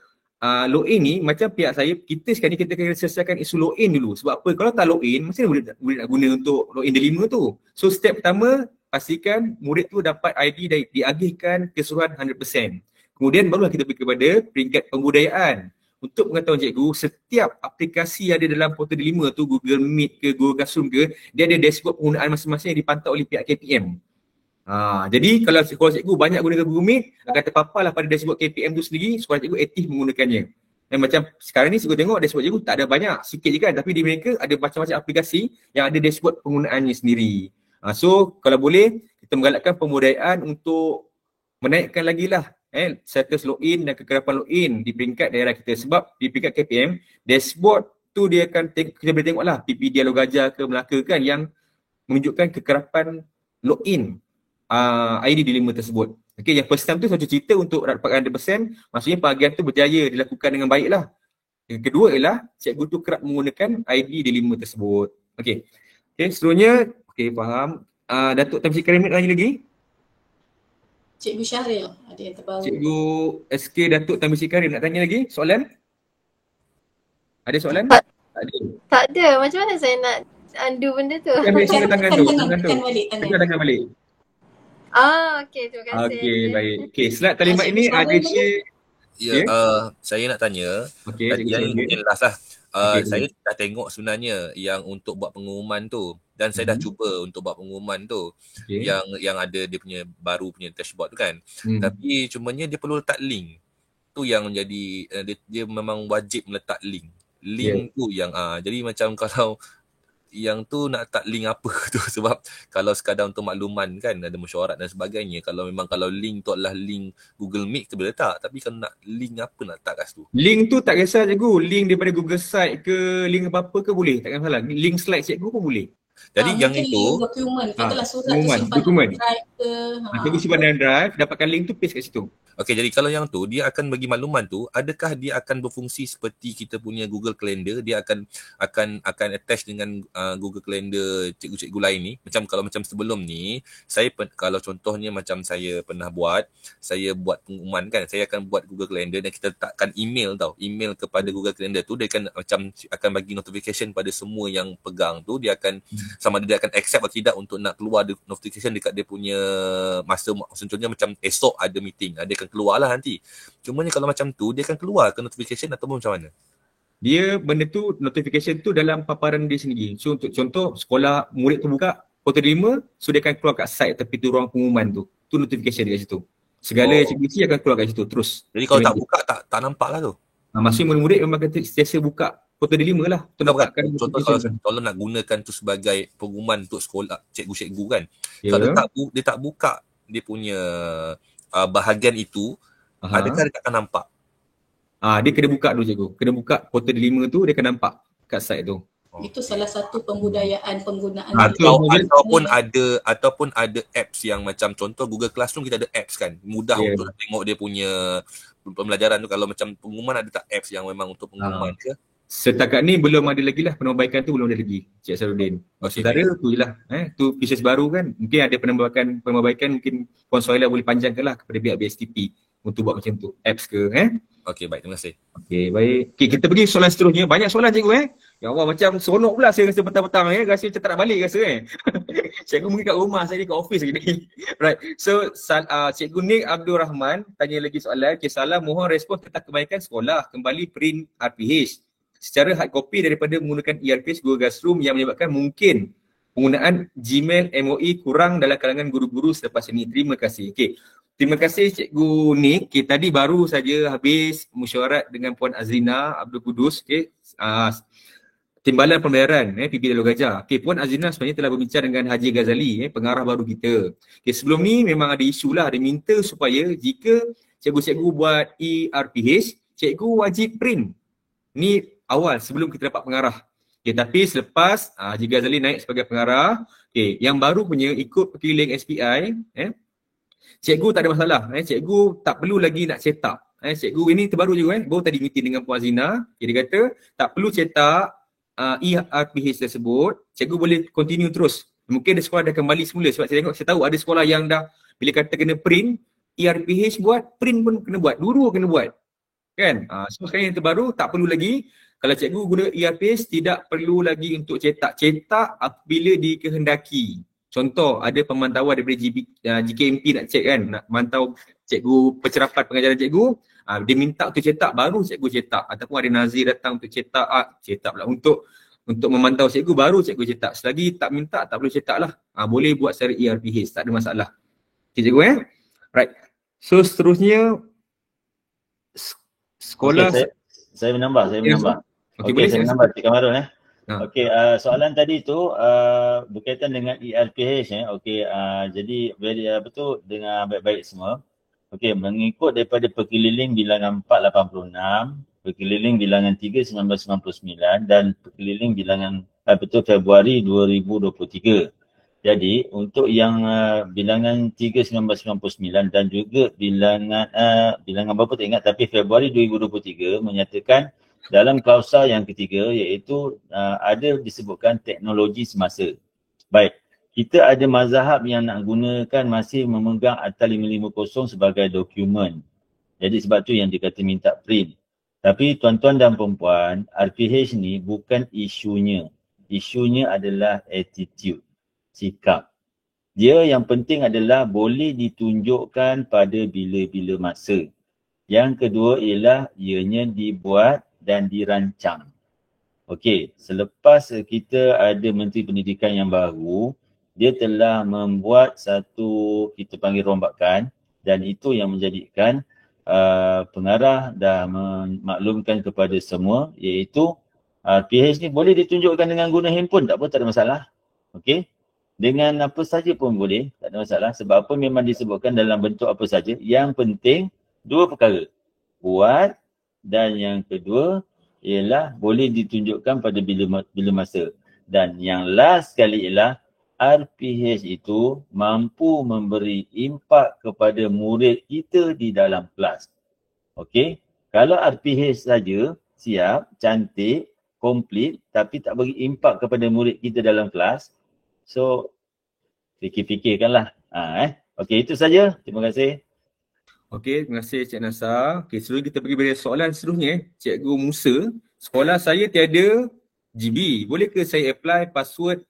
login ni macam pihak saya, kita sekarang ni kita kena selesaikan isu login dulu. Sebab apa? Kalau tak login, mesti boleh nak guna untuk login delima tu. So step pertama, pastikan murid tu dapat ID diagihkan keseluruhan 100%. Kemudian barulah kita pergi kepada peringkat pembudayaan. Untuk pengetahuan cikgu, setiap aplikasi yang ada dalam portal delima tu, Google Meet ke, Google Classroom ke, dia ada dashboard penggunaan masing-masing yang dipantau oleh pihak KPM. Jadi kalau sekolah cikgu banyak gunakan Google Meet, akan terpaparlah pada dashboard KPM tu sendiri, sekolah cikgu aktif menggunakannya. Dan macam sekarang ni cikgu tengok dashboard cikgu tak ada banyak, sikit je kan, tapi di mereka ada macam-macam aplikasi yang ada dashboard penggunaannya sendiri. So kalau boleh kita menggalakkan pembudayaan untuk menaikkan lagi lah status login dan kekerapan login di peringkat daerah kita. Sebab di peringkat KPM, dashboard tu dia akan kita boleh tengok lah PPD Alor Gajah ke Melaka kan yang menunjukkan kekerapan login ID D5 tersebut. Okay, yang first time tu satu cerita untuk dapatkan 100%, maksudnya penghargaan tu berjaya dilakukan dengan baik lah. Yang kedua ialah cikgu tu kerap menggunakan ID D5 tersebut. Okay, seterusnya, faham. Datuk Tan Sri Karim nak tanya lagi? Cikgu Syahril ada yang terbaru. Cikgu SK Datuk Tan Sri Karim nak tanya lagi? Soalan? Ada soalan? Tak ada. Macam mana saya nak undo benda tu? Ambil sila tangan tu. Tangan balik. Okey, terima kasih. Okey, baik. Okey, slide kalimat ini ada share. Ya, saya nak tanya. Yang last lah. Saya dah tengok sebenarnya yang untuk buat pengumuman tu, dan saya dah cuba untuk buat pengumuman tu, yang ada dia punya baru punya dashboard tu kan. Tapi cumanya dia perlu letak link. Tu yang jadi dia memang wajib meletak link. Link tu yang jadi macam kalau yang tu nak letak link apa tu, sebab kalau sekadar untuk makluman kan ada mesyuarat dan sebagainya, kalau link tu adalah link Google Meet kita boleh letak, tapi kalau nak link apa nak letak kat situ? Link tu tak kisah cikgu, link daripada Google Site ke link apa-apa ke boleh, tak masalah. Link slide cikgu pun boleh. Jadi yang itu dokumen, katalah surat tu simpan dalam drive ke. Cikgu simpan dalam drive, dapatkan link tu paste kat situ. Okey, jadi kalau yang tu dia akan bagi makluman tu, adakah dia akan berfungsi seperti kita punya Google Calendar? Dia akan attach dengan Google Calendar cikgu-cikgu lain ni. Kalau sebelum ni, saya kalau contohnya macam saya pernah saya buat pengumuman kan, saya akan buat Google Calendar dan kita letakkan email kepada Google Calendar tu, dia akan bagi notification pada semua yang pegang tu, dia akan sama ada dia akan accept atau tidak untuk nak keluar notification dekat dia punya masa, contohnya macam esok ada meeting, dia akan keluar lah nanti. Cumanya kalau macam tu, dia akan keluar ke notification ataupun macam mana? Dia benda tu, notification tu dalam paparan dia sendiri. So untuk contoh, sekolah murid tu buka portal 5, so dia akan keluar kat site tepi tu ruang pengumuman tu. Tu notification dia kat situ. Segala aktiviti akan keluar kat situ terus. Jadi kalau tak buka, tak nampak lah tu? Maksudnya murid-murid memang kata sentiasa buka portal 5 lah. Contoh kalau nak gunakan tu sebagai pengumuman untuk sekolah, cikgu-cikgu kan. Kalau dia tak buka dia punya bahagian itu, adakah dia takkan nampak? Dia kena buka dulu cikgu. Kena buka portal 5 tu, dia kena nampak kat site tu. Itu salah satu pembudayaan penggunaan. Ataupun ada apps yang macam contoh Google Classroom, kita ada apps kan. Mudah untuk tengok dia punya pembelajaran tu. Kalau macam pengumuman, ada tak apps yang memang untuk pengumuman ke? Setakat ni belum ada lagi lah, penambahkan tu belum ada lagi, Cik Sarudin. Sementara tu je lah, tu features baru kan. Mungkin ada penambahkan mungkin Puan Sohaila boleh panjangkan lah kepada pihak BSTP untuk buat macam tu, apps ke. Okey, baik, terima kasih. Okey, baik. Okey, kita pergi soalan seterusnya. Banyak soalan cikgu Ya Allah, macam seronok pula saya rasa petang-petang rasa macam tak nak balik rasa Cikgu mungkin kat rumah, saya ni kat office lagi ni. Right. So, Cikgu Nik Abdul Rahman tanya lagi soalan. Okay, salam, mohon respon tentang kebaikan sekolah kembali print RPH secara hard copy daripada menggunakan ERPs Google Classroom yang menyebabkan mungkin penggunaan Gmail MOE kurang dalam kalangan guru-guru selepas ini. Terima kasih. Okey. Terima kasih Cikgu Nik. Okay, tadi baru saja habis mesyuarat dengan Puan Azrina Abdul Kudus. Okay. Timbalan Pembayaran PPD Alor Gajah. Okay, Puan Azrina sebenarnya telah berbincang dengan Haji Ghazali, pengarah baru kita. Okay, sebelum ni memang ada isu lah, dia minta supaya jika cikgu-cikgu buat ERPH, cikgu wajib print. Ni awal sebelum kita dapat pengarah. Okay, tapi selepas Haji Ghazali naik sebagai pengarah, okay, yang baru punya ikut perkeliling SPI, cikgu tak ada masalah. Cikgu tak perlu lagi nak cetak. Cikgu ini terbaru juga baru tadi meeting dengan Puan Azrina. Okay, dia kata tak perlu cetak ERPH tersebut, cikgu boleh continue terus. Mungkin ada sekolah dah kembali semula sebab saya tahu ada sekolah yang dah bila kata kena print, ERPH buat, print pun kena buat, dua-dua kena buat. Kan? So sekarang yang terbaru tak perlu lagi. Kalau cikgu guna ERPH tidak perlu lagi untuk cetak. Cetak apabila dikehendaki. Contoh ada pemantauan daripada GKMP nak cek kan, nak mantau cikgu pencerapan pengajaran cikgu, dia minta untuk cetak, baru cikgu cetak. Ataupun ada nazir datang untuk cetak pula untuk memantau cikgu, baru cikgu cetak. Selagi tak minta, tak perlu cetak lah. Boleh buat secara ERPH, tak ada masalah. Okay cikgu Right. So seterusnya sekolah. Okay, saya menambah. Okay, Okey, saya menambah Cik Kamarul Okey, soalan tadi tu berkaitan dengan ERPH. Okey, jadi dengar baik-baik semua. Okey, mengikut daripada perkeliling bilangan 486, perkeliling bilangan 3 1999 dan perkeliling bilangan Februari 2023. Jadi untuk yang bilangan 3 1999 dan juga bilangan berapa tak ingat, tapi Februari 2023 menyatakan dalam klausa yang ketiga iaitu ada disebutkan teknologi semasa. Baik, kita ada mazhab yang nak gunakan masih memegang Akta 550 sebagai dokumen. Jadi sebab tu yang dia kata minta print. Tapi tuan-tuan dan perempuan, RPH ni bukan isunya. Isunya adalah attitude, sikap. Dia yang penting adalah boleh ditunjukkan pada bila-bila masa. Yang kedua ialah ianya dibuat dan dirancang. Okey, selepas kita ada Menteri Pendidikan yang baru, dia telah membuat satu kita panggil rombakan dan itu yang menjadikan pengarah dah memaklumkan kepada semua iaitu PH ni boleh ditunjukkan dengan guna handphone, tak apa, tak ada masalah. Okey, dengan apa saja pun boleh, tak ada masalah. Sebab apa, memang disebutkan dalam bentuk apa saja. Yang penting dua perkara, buat, dan yang kedua ialah boleh ditunjukkan pada bila masa. Dan yang last sekali ialah RPH itu mampu memberi impak kepada murid kita di dalam kelas. Okey, kalau RPH saja siap, cantik, komplit tapi tak bagi impak kepada murid kita dalam kelas, so fikir-fikirkanlah. Okey, itu saja. Terima kasih. Okey, terima kasih Cik Nasar. Okey, sebelum kita pergi pada soalan seterusnya, Cikgu Musa, sekolah saya tiada GB. Boleh ke saya apply password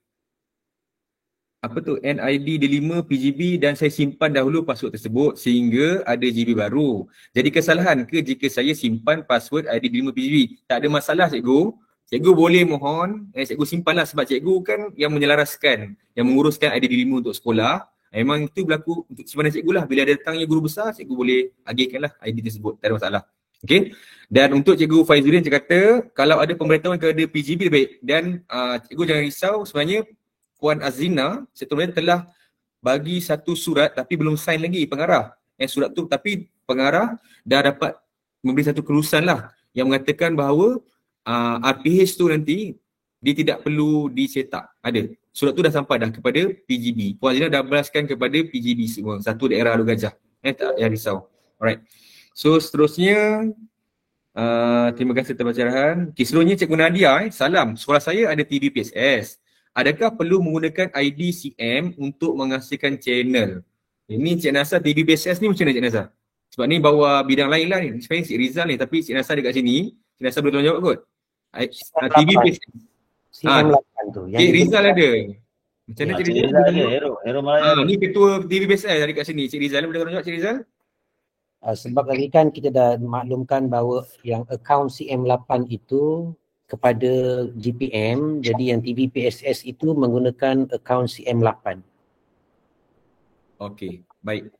NID D5 PGB dan saya simpan dahulu password tersebut sehingga ada GB baru. Jadi kesalahan ke jika saya simpan password ID D5 PGB? Tak ada masalah cikgu. Cikgu boleh mohon, cikgu simpanlah sebab cikgu kan yang menyelaraskan, yang menguruskan ID D5 untuk sekolah. Memang itu berlaku untuk simpanan cikgu lah. Bila ada datangnya guru besar, cikgu boleh agihkanlah ID tersebut. Tak ada masalah. Okey. Dan untuk Cikgu Faizuddin, cikgu kata kalau ada pemberitahuan kepada PGB lebih baik. Dan cikgu jangan risau, sebenarnya Puan Azina sebenarnya telah bagi satu surat tapi belum sign lagi pengarah. Surat tu tapi pengarah dah dapat memberi satu kelulusan lah yang mengatakan bahawa RPH tu nanti dia tidak perlu dicetak. Ada. Surat tu dah sampai dah kepada PGB. Puan Azina dah balaskan kepada PGB semua. Satu daerah Alor Gajah. Tak payah risau. Alright. So seterusnya terima kasih atas pencerahan. Seterusnya Cikgu Nadia, salam. Sekolah saya ada TV PSS. Adakah perlu menggunakan ID CM untuk menghasilkan channel? Ini Cik Nasar, TV PSS ni macam mana Cik Nasar? Sebab ni bawa bidang lain lah ni. Sebenarnya Cik Rizal ni, tapi Cik Nasar dekat sini. Cik Nasar boleh tolong jawab kot. TV PSS. CM8 tu. Cik Rizal ada. Macam mana Cik Rizal? Hero Malaya. Ni ketua TV PSS ada dekat sini. Cik Rizal boleh tolong jawab Cik Rizal? Sebab tadi kan kita dah maklumkan bahawa yang akaun CM8 itu kepada GPM, jadi yang TV PSS itu menggunakan akaun CM8. Okey, baik.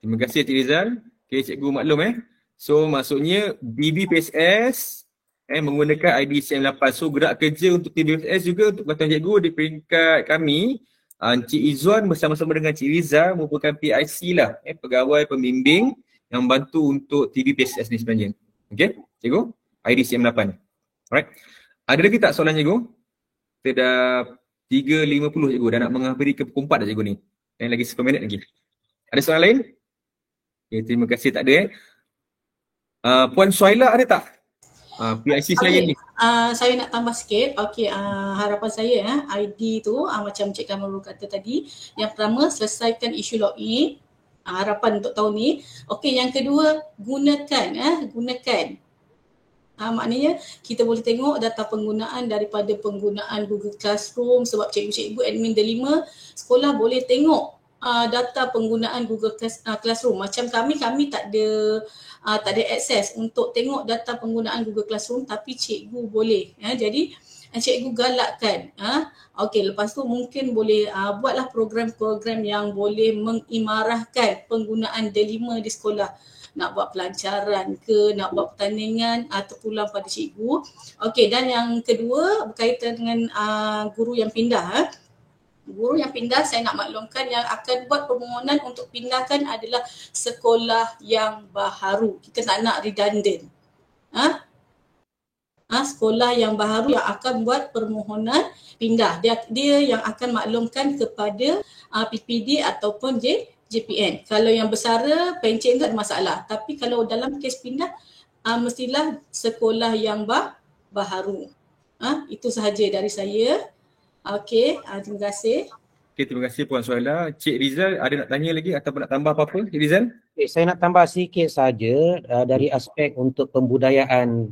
Terima kasih Cik Rizal. Okey, cikgu maklum So maksudnya TV PSS menggunakan ID CM8. So gerak kerja untuk TV PSS juga untuk pengetahuan cikgu di peringkat kami, Encik Izzuan bersama-sama dengan Cik Rizal merupakan PIC lah, pegawai pembimbing yang membantu untuk TV PSS ni sebenarnya. Okey, cikgu? ID CM8. Alright. Ada lagi tak soalan cikgu? Kita dah 3.50 cikgu. Dah nak mengakhiri ke pukul 4 dah cikgu ni. Dan lagi 10 minit lagi. Ada soalan lain? Okay, terima kasih. Tak ada Puan Suhaila ada tak? PIC saya ni. Saya nak tambah sikit. Okey, harapan saya ID tu macam Cik Kamarul kata tadi. Yang pertama, selesaikan isu login. Harapan untuk tahun ni. Okey, yang kedua, gunakan. Maknanya kita boleh tengok data penggunaan daripada penggunaan Google Classroom sebab cikgu-cikgu admin D5 sekolah boleh tengok data penggunaan Google Classroom. Macam kami tak ada akses untuk tengok data penggunaan Google Classroom tapi cikgu boleh. Jadi cikgu galakkan. Okey, lepas tu mungkin boleh buatlah program-program yang boleh mengimarahkan penggunaan D5 di sekolah. nak buat pelancaran ke, nak buat pertandingan terpulang pada cikgu. Okey, dan yang kedua berkaitan dengan guru yang pindah. Guru yang pindah, saya nak maklumkan yang akan buat permohonan untuk pindahkan adalah sekolah yang baharu. Kita tak nak redundant. Sekolah yang baharu yang akan buat permohonan pindah. Dia yang akan maklumkan kepada PPD ataupun JPN. Kalau yang bersara, pencen tak ada masalah. Tapi kalau dalam kes pindah, mestilah sekolah yang baharu. Itu sahaja dari saya. Okey, terima kasih. Okay, terima kasih Puan Suhaila. Cik Rizal ada nak tanya lagi ataupun nak tambah apa-apa, Cik Rizal? Okay, saya nak tambah sikit saja dari aspek untuk pembudayaan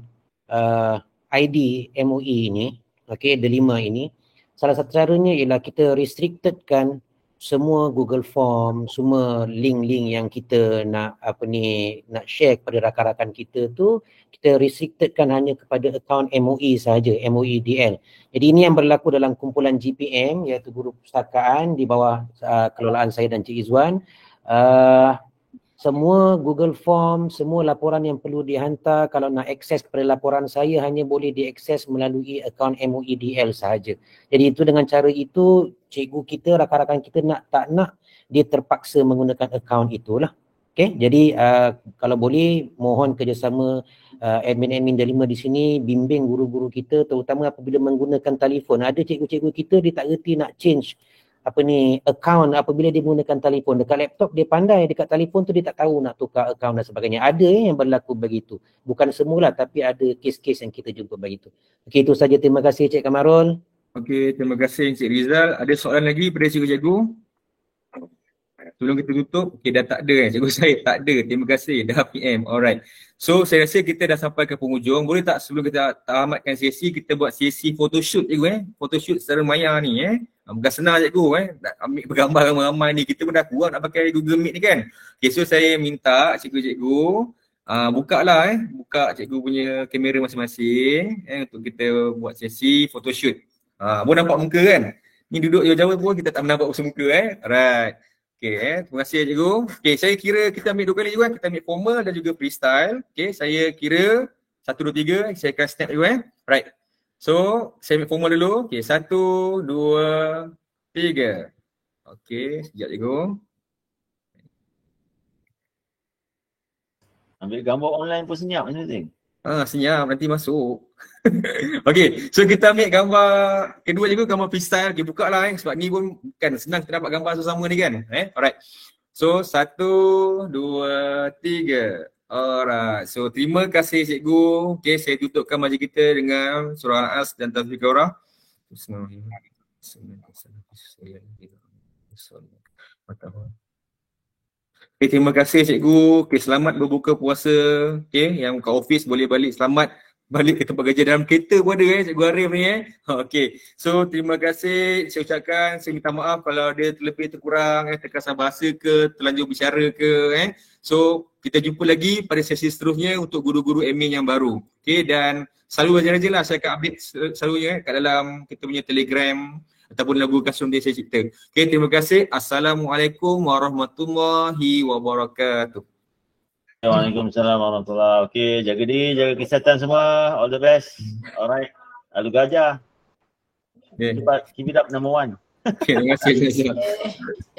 ID MOE ini, okey, ada 5 ini. Salah satu caranya ialah kita restrictedkan semua Google Form, semua link-link yang kita nak nak share kepada rakan-rakan kita tu, kita restrictedkan hanya kepada akaun MOE sahaja, MOEDL. Jadi ini yang berlaku dalam kumpulan GPM, iaitu guru perpustakaan di bawah kelolaan saya dan Cik Izwan. Semua Google Form, semua laporan yang perlu dihantar, kalau nak akses kepada laporan saya hanya boleh diakses melalui akaun MOEDL sahaja. Jadi itu, dengan cara itu cikgu kita, rakan-rakan kita tak nak dia terpaksa menggunakan akaun itulah. Okay, jadi kalau boleh mohon kerjasama admin-admin delima di sini, bimbing guru-guru kita terutama apabila menggunakan telefon. Ada cikgu-cikgu kita dia tak reti nak change akaun apabila dia menggunakan telefon. Dekat laptop dia pandai, dekat telefon tu dia tak tahu nak tukar akaun dan sebagainya. Ada yang berlaku begitu. Bukan semula tapi ada kes-kes yang kita jumpa begitu. Okey, itu saja. Terima kasih Cik Kamarul. Okey, terima kasih Cik Rizal. Ada soalan lagi pada cikgu-cikgu? Sebelum kita tutup, okey, dah tak ada kan cikgu saya? Tak ada. Terima kasih. Dah PM. Alright. So saya rasa kita dah sampai ke penghujung. Boleh tak sebelum kita tamatkan sesi, kita buat sesi photoshoot cikgu photoshoot secara maya ni Bukan senang cikgu nak ambil bergambar ramai-ramai ni. Kita pun dah kurang nak pakai Google Meet ni kan. Okay, so saya minta cikgu-cikgu buka cikgu punya kamera masing-masing untuk kita buat sesi photoshoot. Boleh nampak muka kan? Ni duduk jauh-jauh pun kita tak nampak muka Alright. Okay, terima kasih cikgu. Okay, saya kira kita ambil 2 kali juga. Kita ambil formal dan juga freestyle. Okay, saya kira 1, 2, 3. Saya akan snap juga Right. So, saya ambil formal dulu. Okay, 1, 2, 3. Okay, sekejap cikgu. Ambil gambar online pun senyap macam tu. Senyap, nanti masuk. Okay, so kita ambil gambar kedua cikgu, gambar freestyle. Okay, buka lah sebab ni pun bukan senang kita dapat gambar sama ni kan. Alright. So, 1, 2, 3. Alright, so terima kasih cikgu. Okay, saya tutupkan majlis kita dengan surah Al-As dan Tazkirah. Okay, terima kasih cikgu. Okay, selamat berbuka puasa. Okay, yang kat office boleh balik selamat. Balik ke tempat kerja dalam kereta pun ada cikgu Arif ni Okay, so terima kasih. Saya ucapkan, saya minta maaf kalau ada terlebih terkurang terkasar bahasa ke, terlanjur bicara ke So, kita jumpa lagi pada sesi seterusnya untuk guru-guru admin yang baru. Okay, dan selalu rajin-rajin lah saya akan update selalunya kat dalam kita punya Telegram ataupun lagu Kasum Dia Saya Cipta. Okay, terima kasih. Assalamualaikum warahmatullahi wabarakatuh. Waalaikumsalam warahmatullahi wabarakatuh. Okey, jaga diri, jaga kesihatan semua. All the best. Alright. Lalu gajah. Okay. Keep it up number 1. Okay, terima kasih.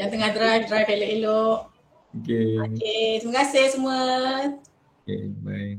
Yang tengah drive elok-elok. Okay. Okay, terima kasih semua. Okay, bye.